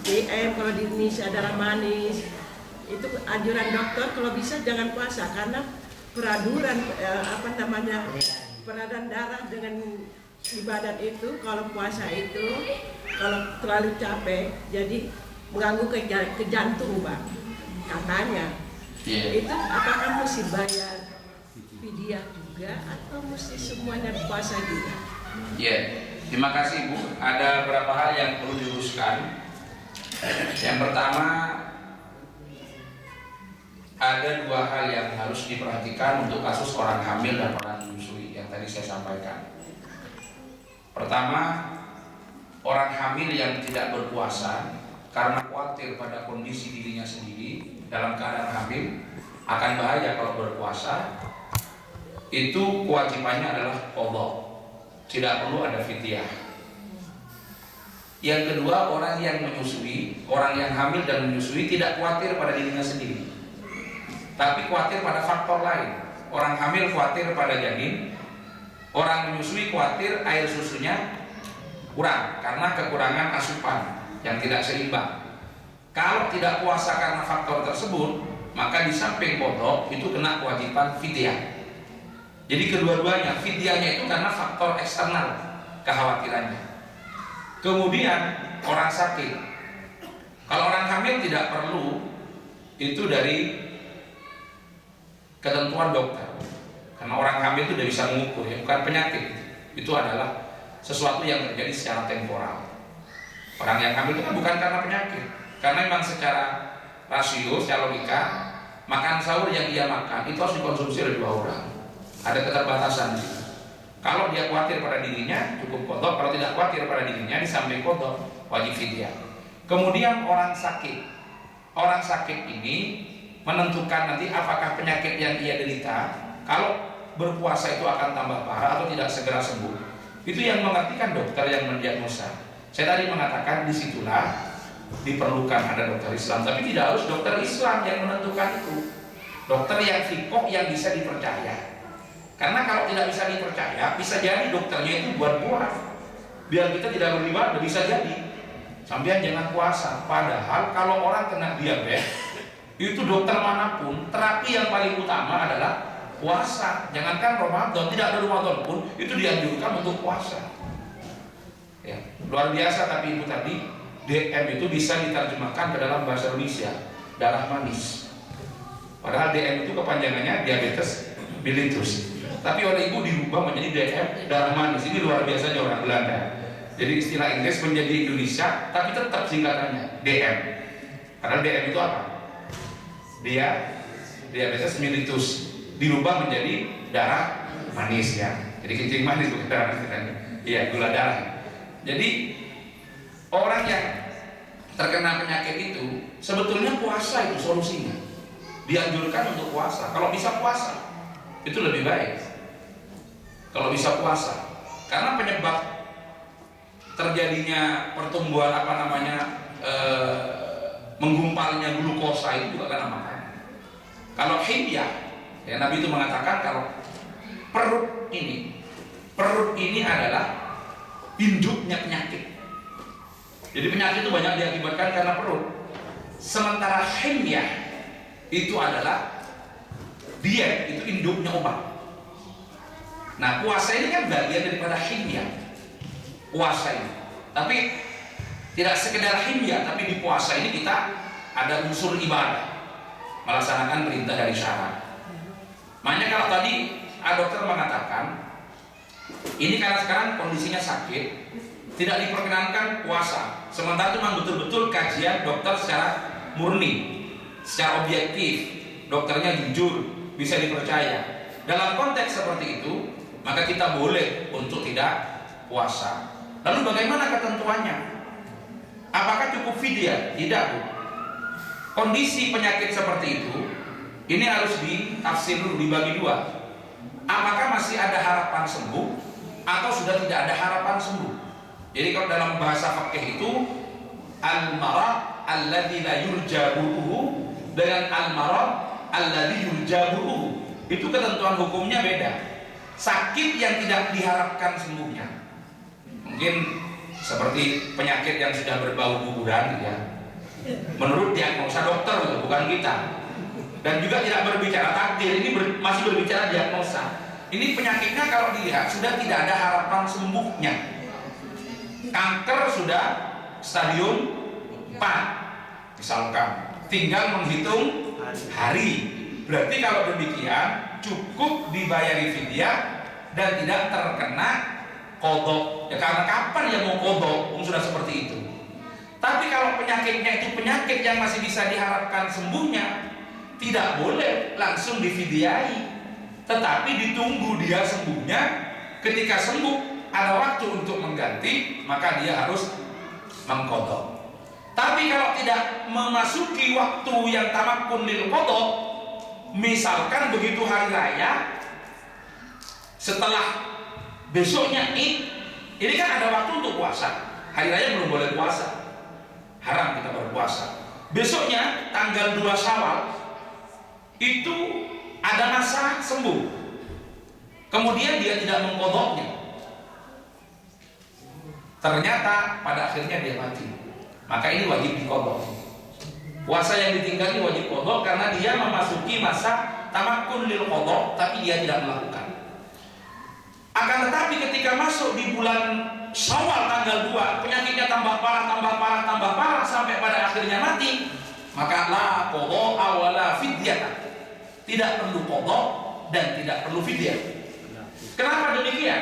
DM, kalau di Indonesia darah manis, itu anjuran dokter kalau bisa jangan puasa karena peradan darah dengan ibadat itu, kalau puasa itu kalau terlalu capek jadi mengganggu ke jantung, Pak, katanya. Itu apakah mesti bayar fidyah juga atau mesti semuanya puasa juga? Terima kasih Bu. Ada beberapa hal yang perlu diluruskan. Yang pertama, ada dua hal yang harus diperhatikan untuk kasus orang hamil dan orang menyusui yang tadi saya sampaikan. Pertama, orang hamil yang tidak berpuasa karena khawatir pada kondisi dirinya sendiri dalam keadaan hamil akan bahaya kalau berpuasa, itu kewajibannya adalah qadha, tidak perlu ada fidyah. Yang kedua, orang yang menyusui, orang yang hamil dan menyusui tidak khawatir pada dirinya sendiri, tapi khawatir pada faktor lain. Orang hamil khawatir pada janin, orang menyusui khawatir air susunya kurang karena kekurangan asupan yang tidak seimbang. Kalau tidak puasa karena faktor tersebut, maka di samping qadha itu kena kewajiban fidyah. Jadi kedua-duanya, fidyahnya itu karena faktor eksternal kekhawatirannya. Kemudian orang sakit, kalau orang hamil tidak perlu, itu dari ketentuan dokter. Karena orang hamil itu tidak bisa mengukur, ya, bukan penyakit. Itu adalah sesuatu yang terjadi secara temporal. Orang yang hamil itu kan bukan karena penyakit, karena memang secara rasio, secara logika, makan sahur yang dia makan itu harus dikonsumsi oleh 2 orang. Ada keterbatasan. Kalau dia khawatir pada dirinya, cukup qadha. Kalau tidak khawatir pada dirinya, di samping qadha, wajib fidyah. Kemudian orang sakit. Orang sakit ini menentukan nanti apakah penyakit yang ia derita, kalau berpuasa itu akan tambah parah atau tidak segera sembuh. Itu yang mengertikan dokter yang mendiagnosa. Saya tadi mengatakan disitulah diperlukan ada dokter Islam, tapi tidak harus dokter Islam yang menentukan itu. Dokter yang fiqh yang bisa dipercaya. Karena kalau tidak bisa dipercaya, bisa jadi dokternya itu buat-buat. Biar kita tidak beribadah, bisa jadi. Sampean jangan puasa. Padahal kalau orang kena diabetes, itu dokter manapun, terapi yang paling utama adalah puasa. Jangankan Ramadan, tidak ada Ramadan pun itu dianjurkan untuk puasa. Ya, luar biasa. Tapi Ibu tadi, DM itu bisa diterjemahkan ke dalam bahasa Indonesia, darah manis. Padahal DM itu kepanjangannya diabetes mellitus. Tapi oleh Ibu dirubah menjadi DM, darah manis. Ini luar biasanya orang Belanda. Jadi istilah Inggris menjadi Indonesia, tapi tetap singkatannya DM. Padahal DM itu apa? Dia diabetes mellitus dirubah menjadi darah manis, ya. Jadi kencing manis bukan darah manis kan? Iya, gula darah. Jadi orang yang terkena penyakit itu sebetulnya puasa itu solusinya. Dianjurkan untuk puasa. Kalau bisa puasa itu lebih baik. Kalau bisa puasa, karena penyebab terjadinya pertumbuhan menggumpalnya glukosa itu juga karena makan. Kalau himyah, ya, Nabi itu mengatakan kalau perut ini adalah induknya penyakit. Jadi penyakit itu banyak diakibatkan karena perut. Sementara himyah itu adalah diet, itu induknya obat. Nah, puasa ini kan bagian daripada himyah. Puasa ini. Tapi tidak sekedar himyah, tapi di puasa ini kita ada unsur ibadah, melaksanakan perintah dari syara. Makanya kalau tadi dokter mengatakan ini karena sekarang kondisinya sakit, tidak diperkenankan puasa. Sementara itu memang betul-betul kajian dokter secara murni, secara objektif, dokternya jujur, bisa dipercaya. Dalam konteks seperti itu, maka kita boleh untuk tidak puasa. Lalu bagaimana ketentuannya? Apakah cukup fidyah? Tidak, Bu. Kondisi penyakit seperti itu, ini harus ditafsir dulu, dibagi dua. Apakah masih ada harapan sembuh atau sudah tidak ada harapan sembuh? Jadi kalau dalam bahasa fikih itu al-marad alladzi la yurja buruhu dengan al-marad alladzi yurja buruhu, itu ketentuan hukumnya beda. Sakit yang tidak diharapkan sembuhnya, mungkin seperti penyakit yang sudah berbau kuburan, ya, menurut diagnosa dokter, bukan kita. Dan juga tidak berbicara takdir, ini masih berbicara diagnosa. Ini penyakitnya kalau dilihat sudah tidak ada harapan sembuhnya. Kanker sudah stadium 4 misalkan, tinggal menghitung hari. Berarti kalau demikian cukup dibayari fidyah dan tidak terkena qadha. Ya karena kapan yang mau qadha, sudah seperti itu. Tapi kalau penyakitnya itu penyakit yang masih bisa diharapkan sembuhnya, tidak boleh langsung difidyai, tetapi ditunggu dia sembuhnya. Ketika sembuh ada waktu untuk mengganti, maka dia harus mengqadha. Tapi kalau tidak memasuki waktu yang tamakkun lil qadha, misalkan begitu hari raya, setelah besoknya Id, ini kan ada waktu untuk puasa. Hari raya belum boleh puasa, haram kita berpuasa. Besoknya tanggal 2 Syawal itu ada masa sembuh, kemudian dia tidak mengqadhanya, ternyata pada akhirnya dia mati, maka ini wajib diqadha. Puasa yang ditinggal ini wajib qadha karena dia memasuki masa tamakkun lil qadha, tapi dia tidak melakukan. Akan tetapi ketika masuk di bulan Syawal tanggal 2, penyakitnya tambah parah sampai pada akhirnya mati, maka la qadha wala fidyah. Tidak perlu qadha dan tidak perlu fidyah. Kenapa demikian?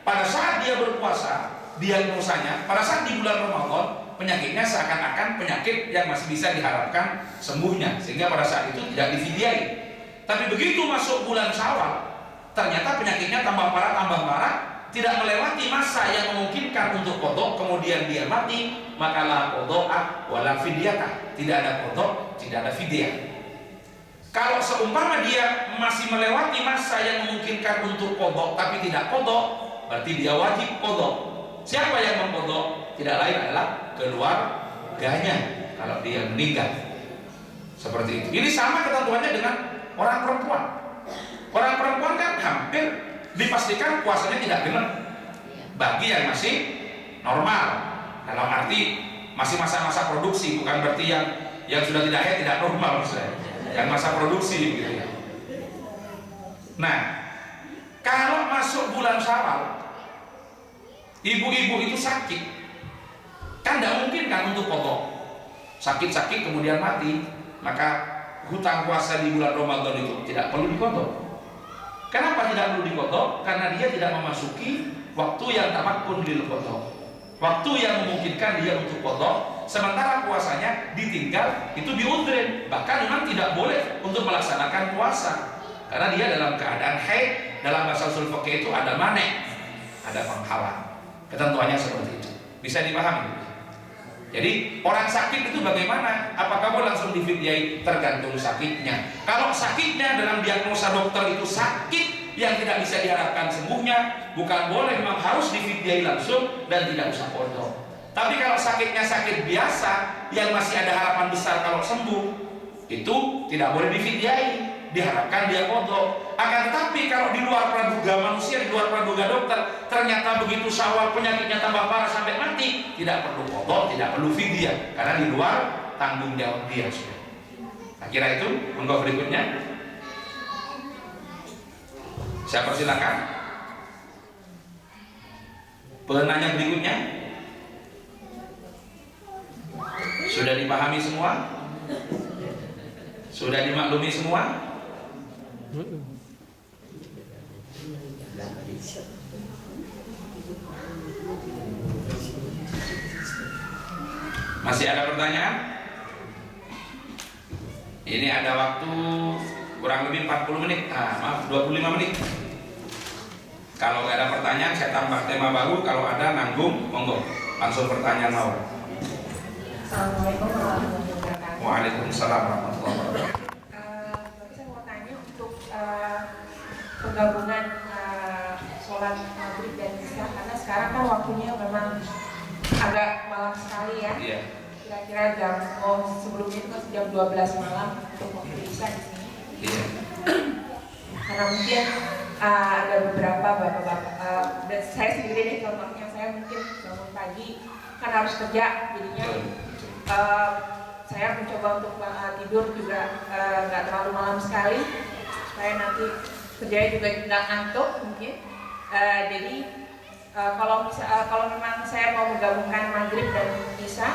Pada saat dia berpuasa, diagnosanya pada saat di bulan Ramadan, penyakitnya seakan-akan penyakit yang masih bisa diharapkan sembuhnya, sehingga pada saat itu tidak difidyai. Tapi begitu masuk bulan Syawal, ternyata penyakitnya tambah parah, tidak melewati masa yang memungkinkan untuk qadha, kemudian dia mati, maka la qadha wala fidyah. Tidak ada qadha, tidak ada fidyah. Kalau seumpama dia masih melewati masa yang memungkinkan untuk qadha tapi tidak qadha, berarti dia wajib qadha. Siapa yang mengqadha? Tidak lain adalah keluarganya kalau dia meninggal. Seperti itu. Ini sama ketentuannya dengan orang perempuan. Orang perempuan kan hampir dipastikan puasanya tidak genap bagi yang masih normal, dalam arti masih masa-masa produksi, bukan berarti yang sudah tidak haid tidak normal, maksudnya yang masa produksi gitu ya. Nah, kalau masuk bulan Syawal, ibu-ibu itu sakit, kan tidak mungkin kan untuk qadha. Sakit-sakit kemudian mati, maka hutang puasa di bulan Ramadan itu tidak perlu diqadha. Kenapa tidak perlu diqadha? Karena dia tidak memasuki waktu yang tamakkun lil qadha, waktu yang memungkinkan dia untuk qadha. Sementara puasanya ditinggal, itu diudrin, bahkan memang tidak boleh untuk melaksanakan puasa karena dia dalam keadaan haid. Dalam bahasa usul fikih itu ada mane', ada penghalang. Ketentuannya seperti itu, bisa dipahami. Jadi orang sakit itu bagaimana? Apakah boleh langsung difidyai? Tergantung sakitnya. Kalau sakitnya dalam diagnosa dokter itu sakit yang tidak bisa diharapkan sembuhnya, bukan boleh, memang harus difidyai langsung dan tidak usah qadha. Tapi kalau sakitnya sakit biasa yang masih ada harapan besar kalau sembuh, itu tidak boleh difidyai. diharapkan dia qadha. Akan tetapi kalau di luar praduga manusia, di luar praduga dokter, ternyata begitu syawal penyakitnya tambah parah sampai mati, tidak perlu qadha, tidak perlu fidyah, karena di luar tanggung jawab dia sudah. Nah, kira itu. Monggo berikutnya. Saya persilakan. Penanya berikutnya. Sudah dipahami semua? Sudah dimaklumi semua? Masih ada pertanyaan? Ini ada waktu kurang lebih 40 menit. Maaf, 25 menit. Kalau nggak ada pertanyaan, saya tambah tema baru. Kalau ada, nanggung, monggo. Langsung pertanyaan awal. Assalamualaikum warahmatullahi wabarakatuh. Waalaikumsalam warahmatullahi wabarakatuh. Saya mau tanya untuk penggabungan sholat maghrib dan isya, karena sekarang kan waktunya memang agak malam sekali ya. Iya. Kira-kira jam sebelumnya itu kan jam 12 malam untuk waktu isya di sini. Iya. Karena mungkin ada beberapa bapak-bapak, dan saya sendiri nih contohnya, saya mungkin bangun pagi kan harus kerja, jadinya saya mencoba untuk tidur juga nggak terlalu malam sekali supaya nanti kerjanya juga nggak ngantuk mungkin. Jadi kalau memang saya mau menggabungkan maghrib dan isya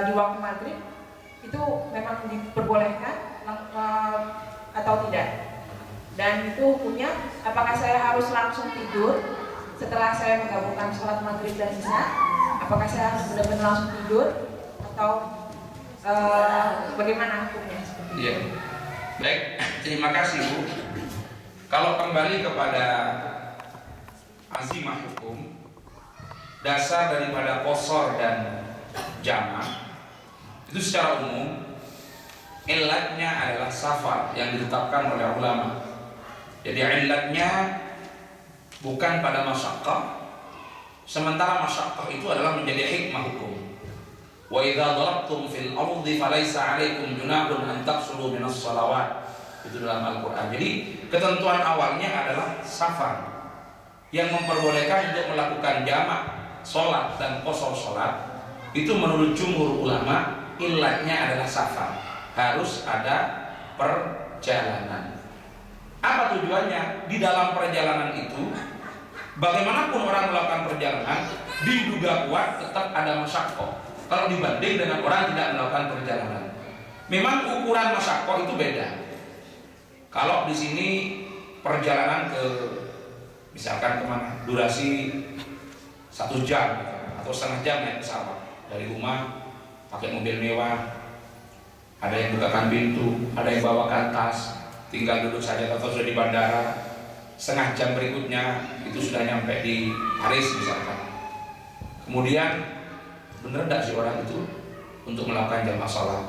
di waktu maghrib, itu memang diperbolehkan atau tidak? Dan itu hukumnya, apakah saya harus langsung tidur setelah saya menggabungkan sholat maghrib dan isya? Apakah saya harus benar-benar langsung tidur atau bagaimana hukumnya? Iya. Baik, terima kasih Bu. Kalau kembali kepada azimah hukum, dasar daripada qasar dan jamak itu secara umum ilatnya adalah safar yang ditetapkan oleh ulama. Jadi ilatnya bukan pada masyaqqah, sementara masyaqqah itu adalah menjadi hikmah hukum. Wa idza darabtum fil ardi falaysa 'alaikum junahun an taqsuru minas shalawat. Itu dalam Al-Qur'an. Jadi ketentuan awalnya adalah safar yang memperbolehkan untuk melakukan jamak salat dan qasar salat. Itu menurut jumhur ulama ilatnya adalah safar. Harus ada perjalanan. Apa tujuannya? Di dalam perjalanan itu, bagaimanapun orang melakukan perjalanan, diduga kuat tetap ada masyaqqah. Kalau dibanding dengan orang tidak melakukan perjalanan, memang ukuran masyaqqah itu beda. Kalau di sini perjalanan ke misalkan kemana, durasi 1 jam atau setengah jam naik pesawat dari rumah pakai mobil mewah, ada yang bukakan pintu, ada yang bawa ke atas, tinggal duduk saja atau sudah di bandara. Setengah jam berikutnya itu sudah nyampe di Paris misalkan. Kemudian benar tidak sih orang itu untuk melakukan jamaah sholat?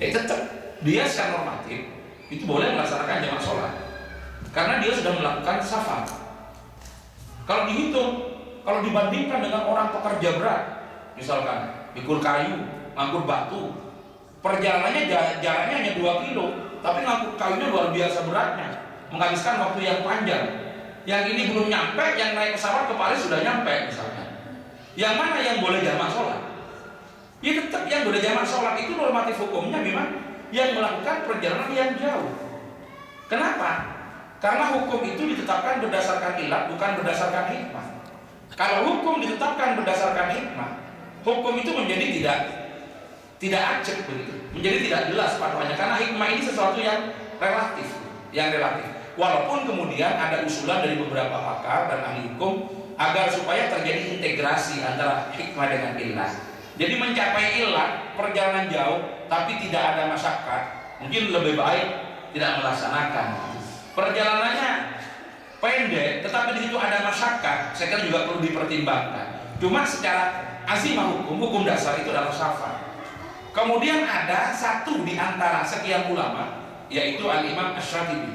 Tetap dia secara normatif itu boleh melaksanakan jamaah sholat karena dia sudah melakukan safar. Kalau dihitung, kalau dibandingkan dengan orang pekerja berat, misalkan pikul kayu, ngangkut batu, perjalanannya jaraknya hanya 2 kilo, tapi ngangkut kayunya luar biasa beratnya, menghabiskan waktu yang panjang. Yang ini belum nyampe, yang naik pesawat ke Paris sudah nyampe misalnya. Yang mana yang boleh jamaah sholat? Ya tetap yang boleh jamaah sholat itu normatif hukumnya memang yang melakukan perjalanan yang jauh. Kenapa? Karena hukum itu ditetapkan berdasarkan ilat, bukan berdasarkan hikmah. Kalau hukum ditetapkan berdasarkan hikmah, hukum itu menjadi tidak acak begitu, menjadi tidak jelas patokannya. Karena hikmah ini sesuatu yang relatif. Walaupun kemudian ada usulan dari beberapa pakar dan ahli hukum agar supaya terjadi integrasi antara hikmah dengan ilat. Jadi mencapai ilat perjalanan jauh tapi tidak ada masyaqqah, mungkin lebih baik tidak melaksanakan. Perjalanannya pendek tetapi di situ ada masyaqqah, saya kira juga perlu dipertimbangkan. Cuma secara azimah hukum dasar itu adalah safar. Kemudian ada satu di antara sekian ulama, yaitu Al-Imam Asy-Syatibi.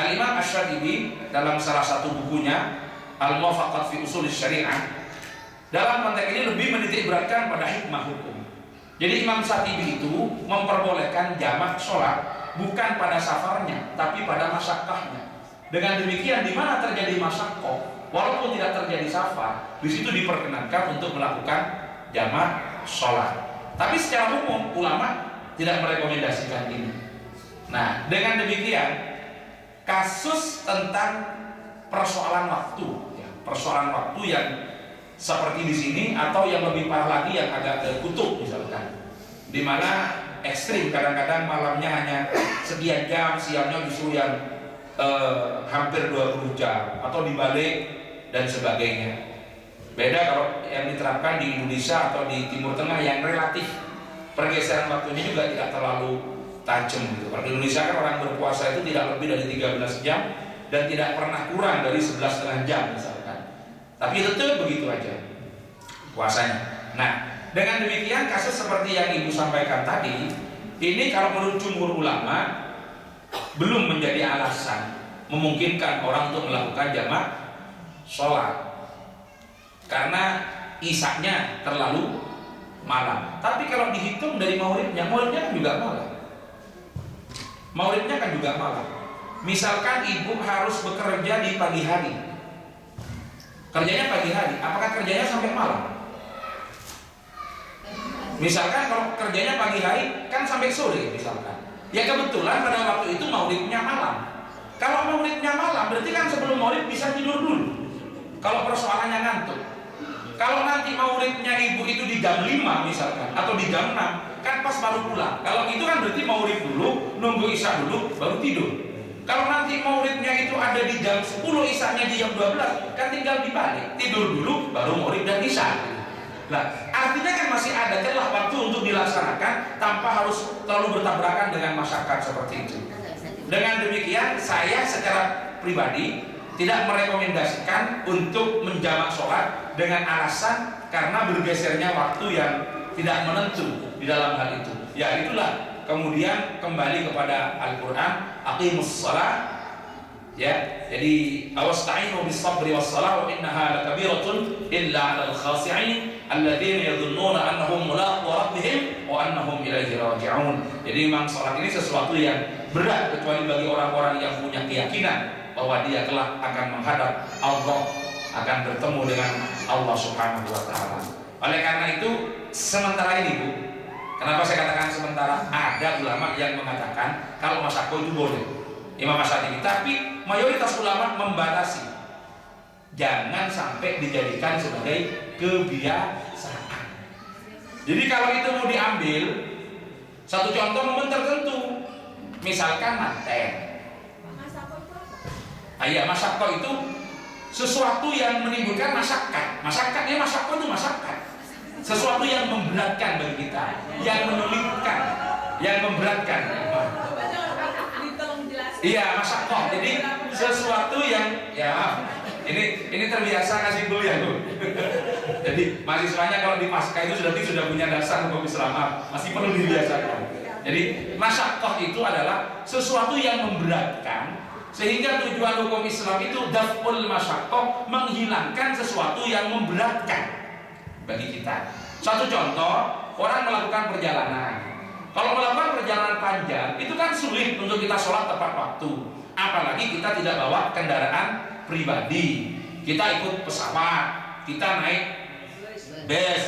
Al-Imam Asy-Syatibi dalam salah satu bukunya Al-Muwafaqat fi Ushul Syariah, dalam konteks ini lebih menitik beratkan pada hikmah hukum. Jadi Imam Syatibi itu memperbolehkan jamak sholat bukan pada safarnya, tapi pada masyakkahnya. Dengan demikian, di mana terjadi masyakkah, walaupun tidak terjadi safar, di situ diperkenankan untuk melakukan jamak sholat. Tapi secara umum ulama tidak merekomendasikan ini. Nah, dengan demikian kasus tentang persoalan waktu, ya, persoalan waktu yang seperti di sini atau yang lebih parah lagi yang agak ke kutub misalkan, di mana ekstrim, kadang-kadang malamnya hanya sekian jam, siangnya justru yang hampir 20 jam atau dibalik dan sebagainya. Beda kalau yang diterapkan di Indonesia atau di Timur Tengah yang relatif pergeseran waktunya juga tidak terlalu tajam gitu. Kalau di Indonesia kan orang berpuasa itu tidak lebih dari 13 jam dan tidak pernah kurang dari 11,5 jam misalkan. Tapi itu begitu aja puasanya. Nah, dengan demikian kasus seperti yang Ibu sampaikan tadi, ini kalau menurut jumhur ulama belum menjadi alasan memungkinkan orang untuk melakukan jamak sholat karena isaknya terlalu malam. Tapi kalau dihitung dari maulidnya kan juga malam. Maulidnya kan juga malam. Misalkan ibu harus bekerja di pagi hari, kerjanya pagi hari, apakah kerjanya sampai malam? Misalkan kalau kerjanya pagi hari kan sampai sore misalkan. Ya kebetulan pada waktu itu maulidnya malam. Kalau maulidnya malam berarti kan sebelum maulid bisa tidur dulu. Kalau persoalannya ngantuk. Kalau nanti maulidnya ibu itu di jam 5 misalkan atau di jam 6 kan pas baru pulang. Kalau itu kan berarti maulid dulu, nunggu isya dulu baru tidur. Kalau nanti maulidnya itu ada di jam 10, isanya di jam 12, kan tinggal dibalik, tidur dulu baru maulid dan isya. Nah, artinya kan masih ada celah waktu untuk dilaksanakan tanpa harus terlalu bertabrakan dengan masyarakat seperti itu. Dengan demikian, saya secara pribadi tidak merekomendasikan untuk menjamak sholat dengan alasan karena bergesernya waktu yang tidak menentu di dalam hal itu. Ya itulah kemudian kembali kepada Al-Quran, aqimus shalah, ya. Jadi awasta'inu bis sabri was salah wa innaha lakabiratun illa 'alal khashi'in alladzina yadhunnuna annahum mulaqu rabbihim wa annahum ilaihi raji'un. Jadi memang salat ini sesuatu yang berat kecuali bagi orang-orang yang punya keyakinan bahwa dia kelak akan menghadap Allah, akan bertemu dengan Allah Subhanahu wa taala. Oleh karena itu, sementara ini Bu, kenapa saya katakan sementara, ada ulama yang mengatakan kalau masyaqqah itu boleh, Imam Syatibi, tapi mayoritas ulama membatasi, jangan sampai dijadikan sebagai kebiasaan. Jadi kalau itu mau diambil, satu contoh momen tertentu, misalkan manten. Iya, masyaqqah itu sesuatu yang menimbulkan masyaqqat. Masyaqqatnya masyaqqah itu masyaqqat. Sesuatu yang memberatkan bagi kita, yang menyulitkan, yang memberatkan. Iya, masyaqqah. Jadi sesuatu yang ini terbiasa ngasih kuliah tuh. Jadi mahasiswanya kalau di pasca itu sudah punya dasar hukum Islam, masih perlu dibiasakan. Jadi masyaqqah itu adalah sesuatu yang memberatkan, sehingga tujuan hukum Islam itu daf'ul masyaqqah, menghilangkan sesuatu yang memberatkan bagi kita. Satu contoh, orang melakukan perjalanan. Kalau melakukan perjalanan panjang, itu kan sulit untuk kita sholat tepat waktu. Apalagi kita tidak bawa kendaraan pribadi. Kita ikut pesawat, kita naik bus.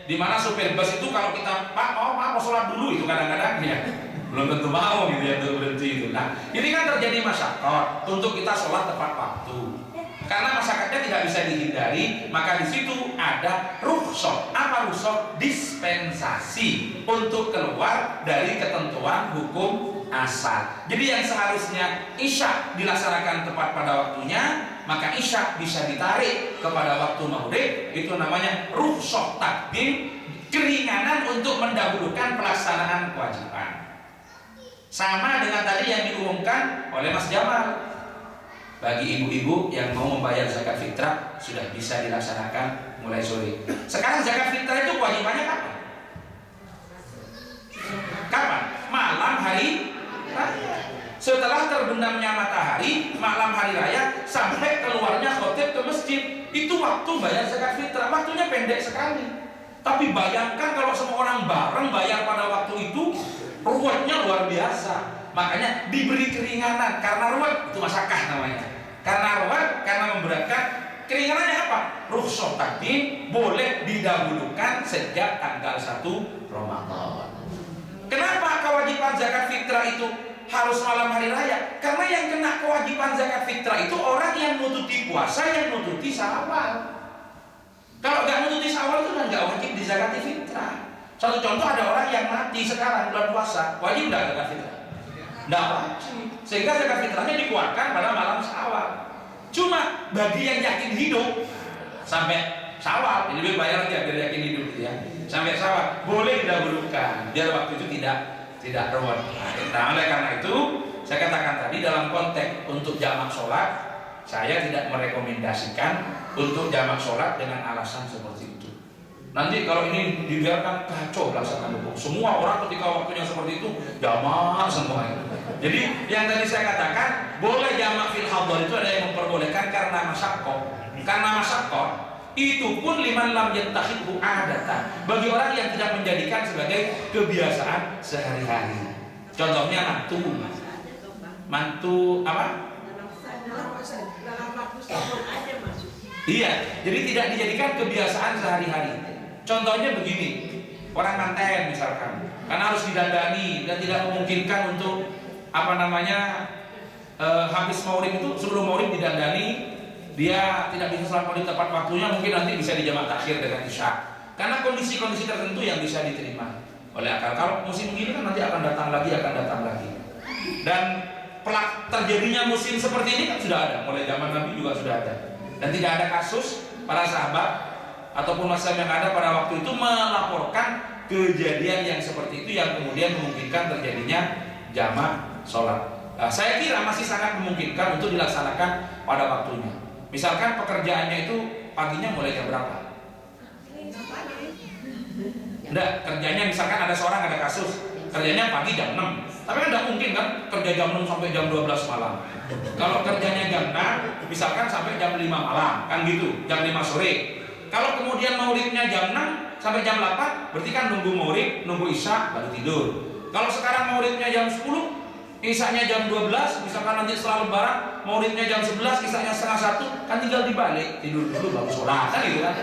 Di mana supir bus itu kalau kita mau sholat dulu, itu kadang-kadang ya belum tentu mau gitu ya untuk berhenti itu. Nah, ini kan terjadi masyaqqah untuk kita sholat tepat waktu. Karena masyarakatnya tidak bisa dihindari, maka di situ ada rukhsah. Apa rukhsah? Dispensasi untuk keluar dari ketentuan hukum asal. Jadi yang seharusnya isya dilaksanakan tepat pada waktunya, maka isya bisa ditarik kepada waktu maghrib. Itu namanya rukhsah takdim, keringanan untuk mendahulukan pelaksanaan kewajiban. Sama dengan tadi yang diumumkan oleh Mas Jamal, bagi ibu-ibu yang mau membayar zakat fitrah sudah bisa dilaksanakan mulai sore. Sekarang zakat fitrah itu kewajibannya kapan? Kapan? Malam hari raya. Setelah terbenamnya matahari, malam hari raya sampai keluarnya khotib ke masjid, itu waktu bayar zakat fitrah. Waktunya pendek sekali. Tapi bayangkan kalau semua orang bareng bayar pada waktu itu, ruwetnya luar biasa. Makanya diberi keringanan karena ruwet, itu masakah namanya. Karena ruwet, karena memberatkan. Keringanannya apa? Rukhsah tadi boleh didahulukan sejak tanggal 1 Ramadan. Kenapa kewajiban zakat fitrah itu harus malam hari raya? Karena yang kena kewajiban zakat fitrah itu orang yang nututi puasa, yang nututi Syawal. Kalau nggak nututi Syawal itu kan nggak wajib di zakat fitrah. Satu contoh, ada orang yang mati sekarang bulan puasa, wajib nggak zakat fitrah? Nggak wajib. Sehingga zakat fitrahnya dikeluarkan pada malam Syawal. Cuma bagi yang yakin hidup sampai Syawal, ini lebih bayar dia biar yakin hidup gitu ya. Sampai Syawal boleh didahulukan biar waktu itu tidak ruwet. Nah, oleh karena itu saya katakan tadi dalam konteks untuk jamak sholat, saya tidak merekomendasikan untuk jamak sholat dengan alasan seperti itu. Nanti kalau ini dibiarkan kacau pelaksanaan hukum. Semua orang ketika waktunya seperti itu jamak semuanya. Jadi yang tadi saya katakan boleh jamak fil hadar itu ada yang memperbolehkan karena masyaqqah. Karena masyaqqah itu pun liman lam yattakhidhu adatan, bagi orang yang tidak menjadikan sebagai kebiasaan sehari-hari. Contohnya mantu apa? Dalam waktu setahun aja masuk. Iya, jadi tidak dijadikan kebiasaan sehari-hari. Contohnya begini, orang manten misalkan, karena harus didandani dan tidak memungkinkan untuk habis maulid itu sebelum maulid didandani, dia tidak bisa sholat maulid tepat waktunya, mungkin nanti bisa dijamak takhir dengan isya. Karena kondisi-kondisi tertentu yang bisa diterima oleh akal. Kalau musim begini kan nanti akan datang lagi. Dan terjadinya musim seperti ini kan sudah ada, mulai zaman Nabi juga sudah ada. Dan tidak ada kasus para sahabat ataupun masa yang ada pada waktu itu melaporkan kejadian yang seperti itu yang kemudian memungkinkan terjadinya jamak sholat. Saya kira masih sangat memungkinkan untuk dilaksanakan pada waktunya. Misalkan pekerjaannya itu paginya mulai jam berapa? Enggak, kerjanya misalkan ada seorang ada kasus, kerjanya pagi jam 6. Tapi kan tidak mungkin kan kerja jam 6 sampai jam 12 malam. Kalau kerjanya jam 6, misalkan sampai jam 5 malam, kan gitu, jam 5 sore. Kalau kemudian maulidnya jam 6 sampai jam 8, berarti kan nunggu maulid, nunggu isya, baru tidur. Kalau sekarang maulidnya jam 10, isanya jam 12, misalkan nanti setelah lebaran, maulidnya jam 11, isanya setengah 1, kan tinggal dibalik, tidur dulu baru sholat, kan gitu kan.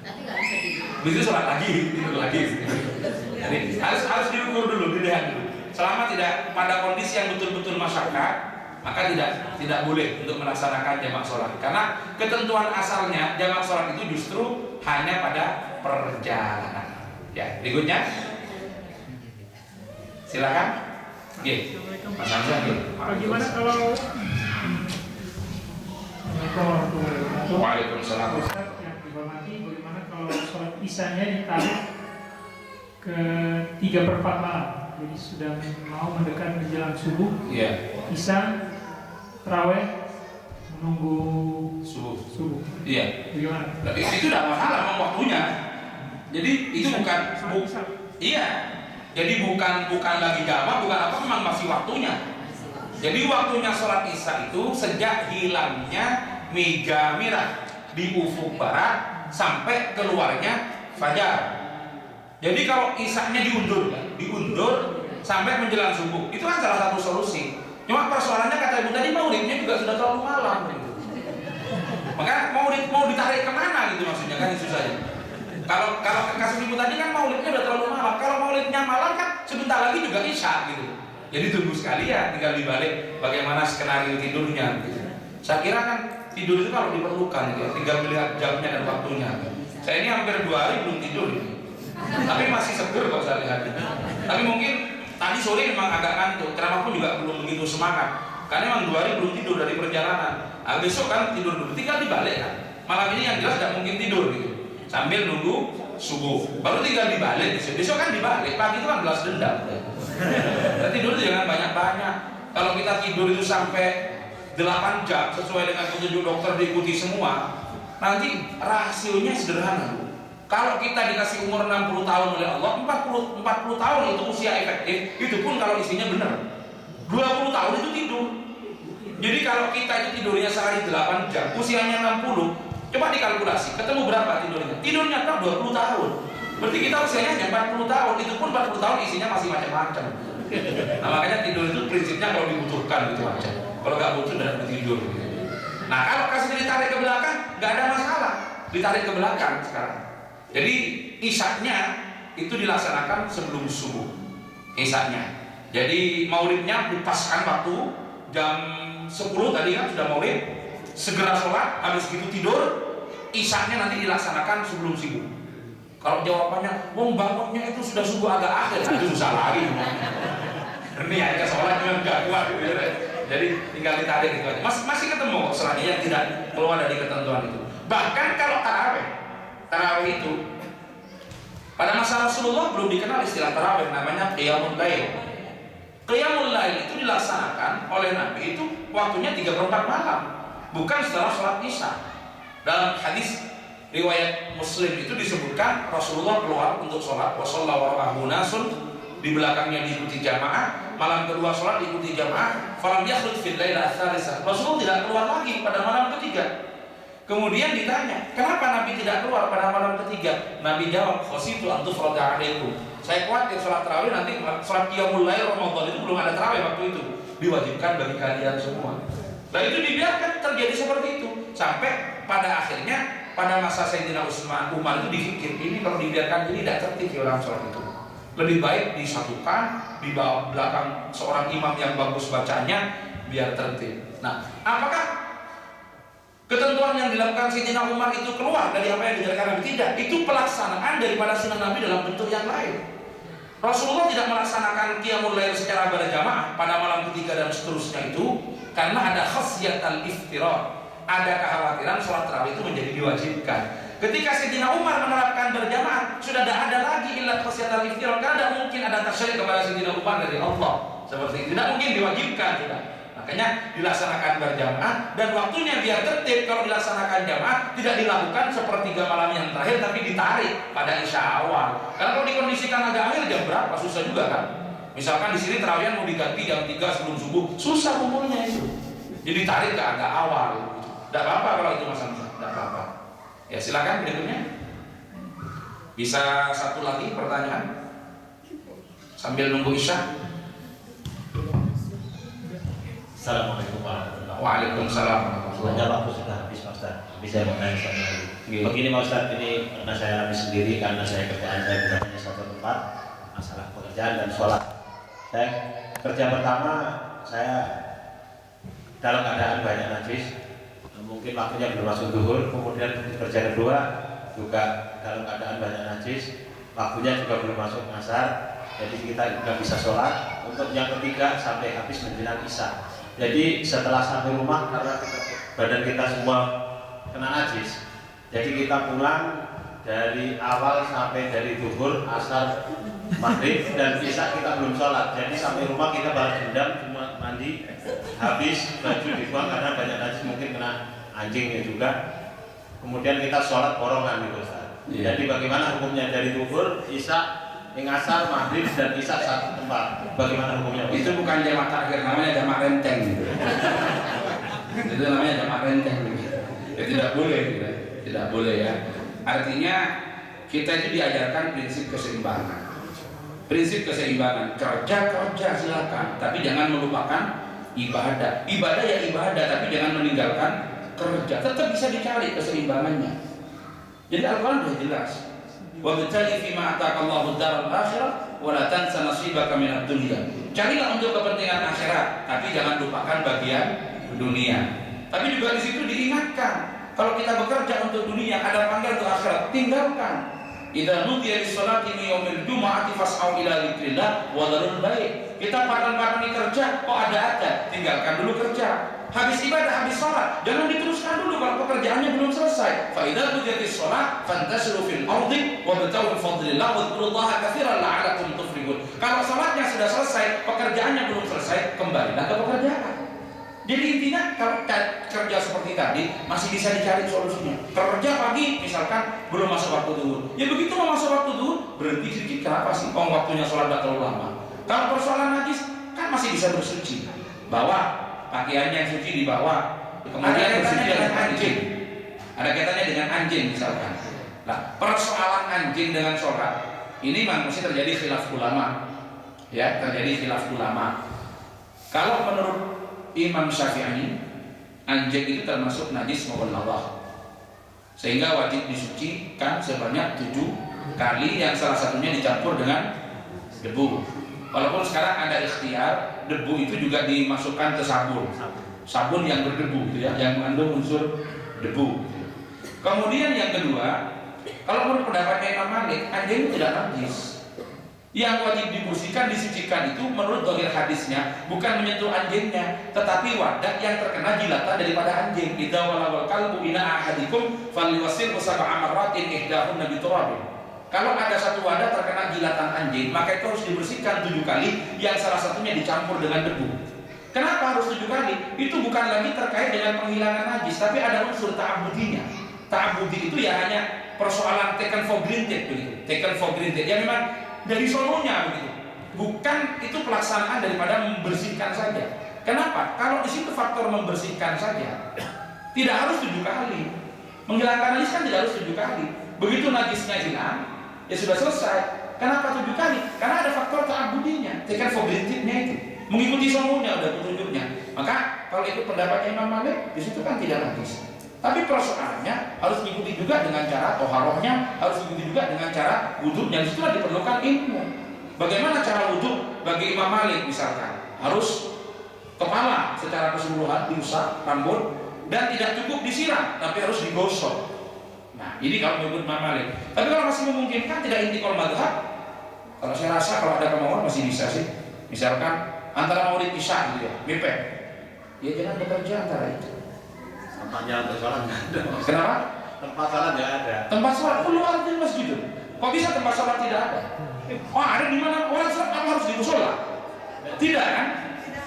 Tapi nggak bisa tidur. Begitu sholat lagi, tidur lagi. Jadi harus diukur dulu, dilihat dulu. Selama tidak pada kondisi yang betul-betul masyarakat, maka tidak boleh untuk melaksanakan jamak sholat. Karena ketentuan asalnya jamak sholat itu justru hanya pada perjalanan. Ya, berikutnya, silakan. Oke, Mas Hamzah. Bagaimana kalau Waalaikumsalam. yang dihormati, bagaimana kalau sholat isanya ditarik ke 3/4 malam? Jadi sudah mau mendekat menjelang subuh, Iya. isya, taraweh, menunggu Subuh. subuh. Iya. Bagaimana? Tapi itu tidak masalah memang waktunya. Jadi itu bukan iya. Jadi bukan lagi jamak, bukan apa, memang masih waktunya. Jadi waktunya sholat isya itu sejak hilangnya mega merah di ufuk barat sampai keluarnya fajar. Jadi kalau isyanya diundur sampai menjelang subuh, itu kan salah satu solusi. Cuma persoalannya kata ibu tadi maulidnya juga sudah terlalu malam gitu. Maka mau ditarik kemana gitu maksudnya kan itu saja. Kalau kasus ibu tadi kan maulidnya udah terlalu malam. Kalau maulidnya malam kan sebentar lagi juga isya gitu. Jadi tunggu sekalian, tinggal dibalik bagaimana skenario tidurnya gitu. Saya kira kan tidur itu kalau diperlukan gitu, tinggal melihat jamnya dan waktunya. Saya ini hampir 2 hari belum tidur gitu. Tapi masih seger kok saya lihat. Tapi mungkin tadi sore memang agak ngantuk. Kenapa pun juga belum begitu semangat. Karena memang 2 hari belum tidur dari perjalanan. Nah, besok kan tidur dulu, tinggal dibalik kan. Malam ini yang jelas tidak mungkin tidur gitu. Sambil nunggu subuh. Baru tinggal dibalik. Besok kan dibalik. Pagi itu kan balas dendam. Dan tidur itu jangan banyak-banyak. Kalau kita tidur itu sampai 8 jam sesuai dengan petunjuk dokter diikuti semua, nanti rasionya sederhana. Kalau kita dikasih umur 60 tahun oleh Allah, 40 tahun itu usia efektif, itu pun kalau isinya benar. 20 tahun itu tidur. Jadi kalau kita itu tidurnya sehari 8 jam, usianya 60, Coba dikalkulasi, ketemu berapa tidurnya? Tidurnya kan 20 tahun. Berarti kita usianya hanya 40 tahun. Itu pun 40 tahun isinya masih macam-macam. Nah makanya tidur itu prinsipnya kalau dibutuhkan gitu aja. Kalau nggak butuh dan tidur gitu. Nah kalau kasih ditarik ke belakang, nggak ada masalah. Ditarik ke belakang sekarang. Jadi isaknya itu dilaksanakan sebelum subuh. Isaknya. Jadi maulidnya dipaskan waktu jam 10 tadi kan sudah maulid. Segera sholat, habis gitu tidur. Isaknya nanti dilaksanakan sebelum subuh. Kalau jawabannya, bangunnya itu sudah subuh agak akhir, nah, itu susah lagi. Ini aja sholat juga nggak kuat gitu. Jadi tinggal ditarik gitu aja. Masih ketemu selanjutnya yang tidak keluar dari ketentuan itu. Bahkan kalau tarawih itu pada masa Rasulullah belum dikenal istilah tarawih, namanya qiyamul lail. Qiyamul lail itu dilaksanakan oleh Nabi itu waktunya 3/4 malam, bukan setelah sholat isya. Dalam hadis riwayat Muslim itu disebutkan Rasulullah keluar untuk sholat, wasallallahu wara'ahu nasun, di belakangnya diikuti jamaah, malam kedua sholat diikuti jamaah, falam yakhruj fil lail ats-tsalisah. Rasulullah tidak keluar lagi pada malam ketiga. Kemudian ditanya, kenapa Nabi tidak keluar pada malam ketiga? Nabi jawab, khasyitu an tufrada alaikum. Saya khawatir sholat tarawih nanti sholat qiyamul lail Ramadan itu belum ada tarawih waktu itu, diwajibkan bagi kalian semua. Nah itu dibiarkan terjadi seperti itu sampai pada akhirnya pada masa Sayyidina Umar itu dipikir ini kalau dibiarkan ini tidak tertib ya orang sholat itu. Lebih baik disatukan di bawah belakang seorang imam yang bagus bacanya biar tertib. Nah, apakah ketentuan yang dilakukan Sayyidina Umar itu keluar dari apa yang diajarkan Nabi? Tidak. Itu pelaksanaan daripada sunnah Nabi dalam bentuk yang lain. Rasulullah tidak melaksanakan qiyamul lail secara berjamaah pada malam ketiga dan seterusnya itu karena ada khasyatal iftirad. Ada kekhawatiran sholat tarawih itu menjadi diwajibkan. Ketika Sayyidina Umar menerapkan berjamaah, sudah tidak ada lagi ilat khasyatal iftirad, karena tidak mungkin ada tasyrik kepada Sayyidina Umar dari Allah seperti itu. Tidak mungkin diwajibkan sudah. Makanya dilaksanakan berjamaah dan waktunya biar tertib. Kalau dilaksanakan jamaah tidak dilakukan sepertiga malam yang terakhir, tapi ditarik pada isya awal. Karena kalau dikondisikan agak akhir jam berapa susah juga kan. Misalkan di sini terawihan mau diganti jam 3 sebelum subuh, susah kumpulnya itu. Jadi tarik ke agak awal. Tidak apa-apa kalau itu Mas Hamzah, tidak apa-apa. Ya silakan berikutnya. Bisa satu lagi pertanyaan sambil nunggu isya. Assalamualaikum warahmatullahi wabarakatuh. Waalaikumsalam. Hanya waktu sudah habis Pak Ustaz. Bisa mau tanya satu lagi. Begini Pak Ustaz, ini karena saya alami sendiri, karena saya kerjaan saya bukan hanya satu tempat, masalah pekerjaan dan sholat. Saya kerja pertama saya dalam keadaan banyak najis. Mungkin waktunya belum masuk zuhur, kemudian kerja kedua juga dalam keadaan banyak najis, waktunya juga belum masuk asar, jadi kita nggak bisa sholat. Untuk yang ketiga sampai habis menjelang isya. Jadi setelah sampai rumah karena badan kita semua kena najis, jadi kita pulang dari awal sampai dari zuhur, asar, maghrib dan isya kita belum sholat. Jadi sampai rumah kita balas dendam, cuma mandi, habis baju dibuang karena banyak najis, mungkin kena anjingnya juga. Kemudian kita sholat borongan gitu Ustaz. Jadi bagaimana hukumnya dari zuhur, isya, asar, maghrib dan isya satu tempat? Bagaimana hukumnya? Itu bukan jamak takhir, namanya jamak renteng gitu. Itu namanya jamak renteng gitu. Ya tidak boleh gitu. Tidak boleh ya. Artinya kita itu diajarkan prinsip keseimbangan. Prinsip keseimbangan, kerja silakan, tapi jangan melupakan ibadah. Ibadah ya ibadah, tapi jangan meninggalkan kerja. Tetap bisa dicari keseimbangannya. Jadi Al-Quran sudah jelas. Wabtaghi fima ataqallahu ad-daral akhirah wa la tansa nasibaka minad dunya. Carilah untuk kepentingan akhirat, tapi jangan lupakan bagian dunia. Tapi juga di situ diingatkan, kalau kita bekerja untuk dunia, ada panggilan untuk akhirat, tinggalkan. Idza nudiya lis-salati min yaumil jumu'ati fas'au ila dzikrillah wa dzarul bai'. Kita padan-padan kerja, ada, tinggalkan dulu kerja. Habis ibadah, habis sholat, jangan diteruskan dulu kalau pekerjaannya belum selesai. Fa idza qudiyatis shalah fantasiru fil ardi wabtaghu min fadlillah wadhkurullaha katsiran la'allakum tuflihun. Kalau sholatnya sudah selesai, pekerjaannya belum selesai, kembalilah ke pekerjaan. Jadi intinya kalau kerja seperti tadi masih bisa dicari solusinya. Kerja pagi misalkan belum masuk waktu zuhur, ya begitu mau masuk waktu zuhur berhenti sedikit. Kenapa sih? Waktunya sholat tidak terlalu lama. Kalau persoalan najis kan masih bisa bersuci, bawa pakaiannya yang suci dibawa, kemudian bersuci dengan anjing. ada kaitannya dengan anjing misalkan. Nah, persoalan anjing dengan sholat ini masih terjadi khilaf ulama, ya, terjadi khilaf ulama. Kalau menurut Imam Syafi'i, anjing itu termasuk najis mughalladhah, sehingga wajib disucikan sebanyak 7 kali, yang salah satunya dicampur dengan debu. Walaupun sekarang ada ikhtiar, debu itu juga dimasukkan ke sabun yang berdebu, gitu ya, yang mengandung unsur debu. Kemudian yang kedua, kalau menurut pendapatnya Imam Malik, anjing itu tidak najis. Yang wajib dibersihkan, disucikan itu menurut dhahir hadisnya bukan menyentuh anjingnya, tetapi wadah yang terkena jilatan daripada anjing. Idza walawal kalbu ina ahadikum falyuwassil sab'a marratin ihdahunna biturabin. Kalau ada satu wadah terkena jilatan anjing, maka itu harus dibersihkan 7 kali, yang salah satunya dicampur dengan debu. Kenapa harus 7 kali? Itu bukan lagi terkait dengan penghilangan najis, tapi ada unsur ta'abudinya. Ta'abudi itu ya hanya persoalan taken for granted begitu. Taken for granted. Ya memang dari sononya begitu. Bukan itu pelaksanaan daripada membersihkan saja. Kenapa? Kalau di situ faktor membersihkan saja, tidak harus 7 kali. Menghilangkan najis kan tidak harus 7 kali. Begitu najisnya hilang, ya sudah selesai. Kenapa 7 kali? Karena ada faktor ta'abudinya, taken for granted-nya itu. Mengikuti sononya udah petunjuknya. Maka kalau itu pendapatnya Imam Malik, di situ kan tidak najis. Tapi persoalannya harus diikuti juga dengan cara toharohnya, harus diikuti juga dengan cara wudhunya. Disitulah diperlukan ilmu. Bagaimana cara wudhu bagi Imam Malik misalkan? Harus kepala secara keseluruhan diusap, rambut, dan tidak cukup disiram, tapi harus digosok. Nah, ini kalau menurut Imam Malik. Tapi kalau masih memungkinkan, tidak intikal madhab, kalau saya rasa kalau ada kemauan masih bisa sih. Misalkan antara maulid isya gitu ya, mepet. Ya jangan bekerja antara itu. Tempatnya untuk sholat nggak ada. Kenapa? Tempat sholat nggak ada. Tempat sholat keluar dari masjid. Kok bisa tempat sholat tidak ada? Oh, ada di mana orang sholat apa harus di musola? Tidak kan?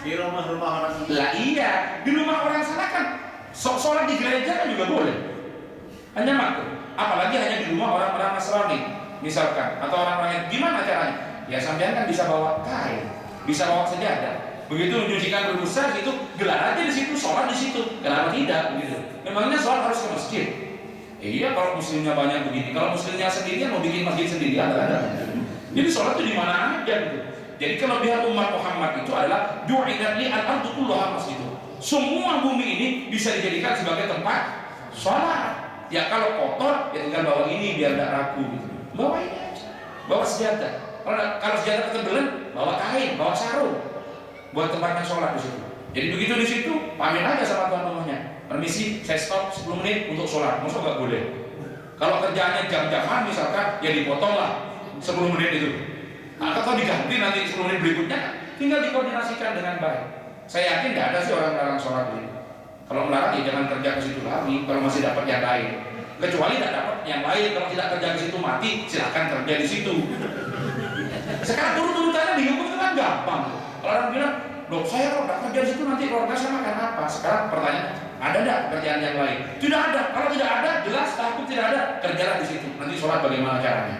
Di rumah-rumah orang. Lah iya, di rumah orang sana kan sholat di gereja kan juga boleh. Hanya makruh. Apalagi hanya di rumah orang-orang Nasrani misalkan, atau orang-orang yang gimana caranya? Ya sampean kan bisa bawa kain, bisa bawa sejadah. Begitu mencucikan berdosa gitu, gelar aja di situ, sholat di situ. Kenapa tidak? Begitu. Memangnya sholat harus ke masjid? Iya, kalau muslimnya banyak begini. Kalau muslimnya sendirian mau bikin masjid sendiri ada. Jadi sholat itu di mana aja gitu. Jadi kelebihan umat Muhammad itu adalah ju'ilat li al-ardu kulluha masjid. Semua bumi ini bisa dijadikan sebagai tempat sholat. Ya kalau kotor, ya tinggal bawa ini biar tidak ragu gitu. Bawa ini aja. Bawa senjata. Kalau senjata ketebelan, bawa kain, bawa sarung. Buat tempatnya sholat di situ. Jadi begitu di situ, pamit aja sama tuan rumahnya. Permisi, saya stop 10 menit untuk sholat. Masa nggak boleh? Kalau kerjaannya jam-jaman misalkan, ya dipotong lah 10 menit itu. Atau diganti nanti 10 menit berikutnya, tinggal dikoordinasikan dengan baik. Saya yakin nggak ada sih orang melarang sholat ini. Kalau melarang ya jangan kerja ke situ lagi. Kalau masih dapat yang lain, kecuali tidak dapat yang lain. Kalau tidak kerja ke situ mati, silakan kerja di situ. Sekarang turun-turutannya dihukum itu kan gampang. Kalau orang bilang, loh saya kalau nggak kerja di situ nanti keluarga saya makan apa? Sekarang pertanyaan, ada nggak pekerjaan yang lain? Tidak ada. Kalau tidak ada, jelas takut tidak ada. Kerjalah di situ. Nanti sholat bagaimana caranya?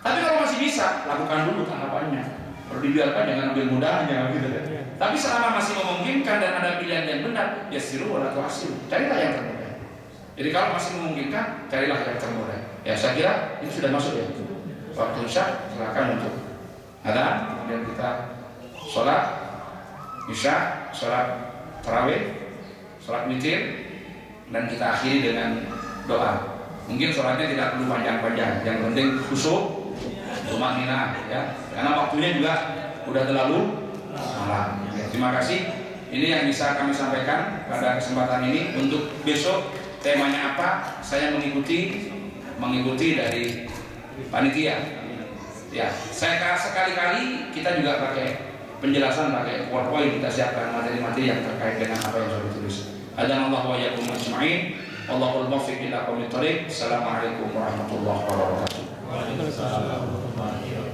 Tapi kalau masih bisa, lakukan dulu tahapannya. Perlu dibiarkan, jangan ambil mudahnya, gitu kan? Tapi selama masih memungkinkan dan ada pilihan yang benar, ya siru wala tu'asiru. Carilah yang termudah. Jadi kalau masih memungkinkan, carilah yang termudah. Ya saya kira ini sudah masuk ya. Waktu isya silakan untuk ada, kemudian kita sholat isya, sholat tarawih, sholat witir, dan kita akhiri dengan doa. Mungkin sholatnya tidak perlu panjang-panjang, yang penting khusyuk, tumanina, ya, karena waktunya juga udah terlalu malam. Ya, terima kasih. Ini yang bisa kami sampaikan pada kesempatan ini. Untuk besok temanya apa? Saya mengikuti dari panitia. Ya, saya sekali-kali kita juga pakai penjelasan, pakai PowerPoint, kita siapkan materi-materi yang terkait dengan apa yang sudah ditulis. Adanallahu wa iyyakum ajma'in. Allahul muwaffiq ila aqwamit thoriq. Assalamualaikum warahmatullahi wabarakatuh. Waalaikumsalam warahmatullahi wabarakatuh.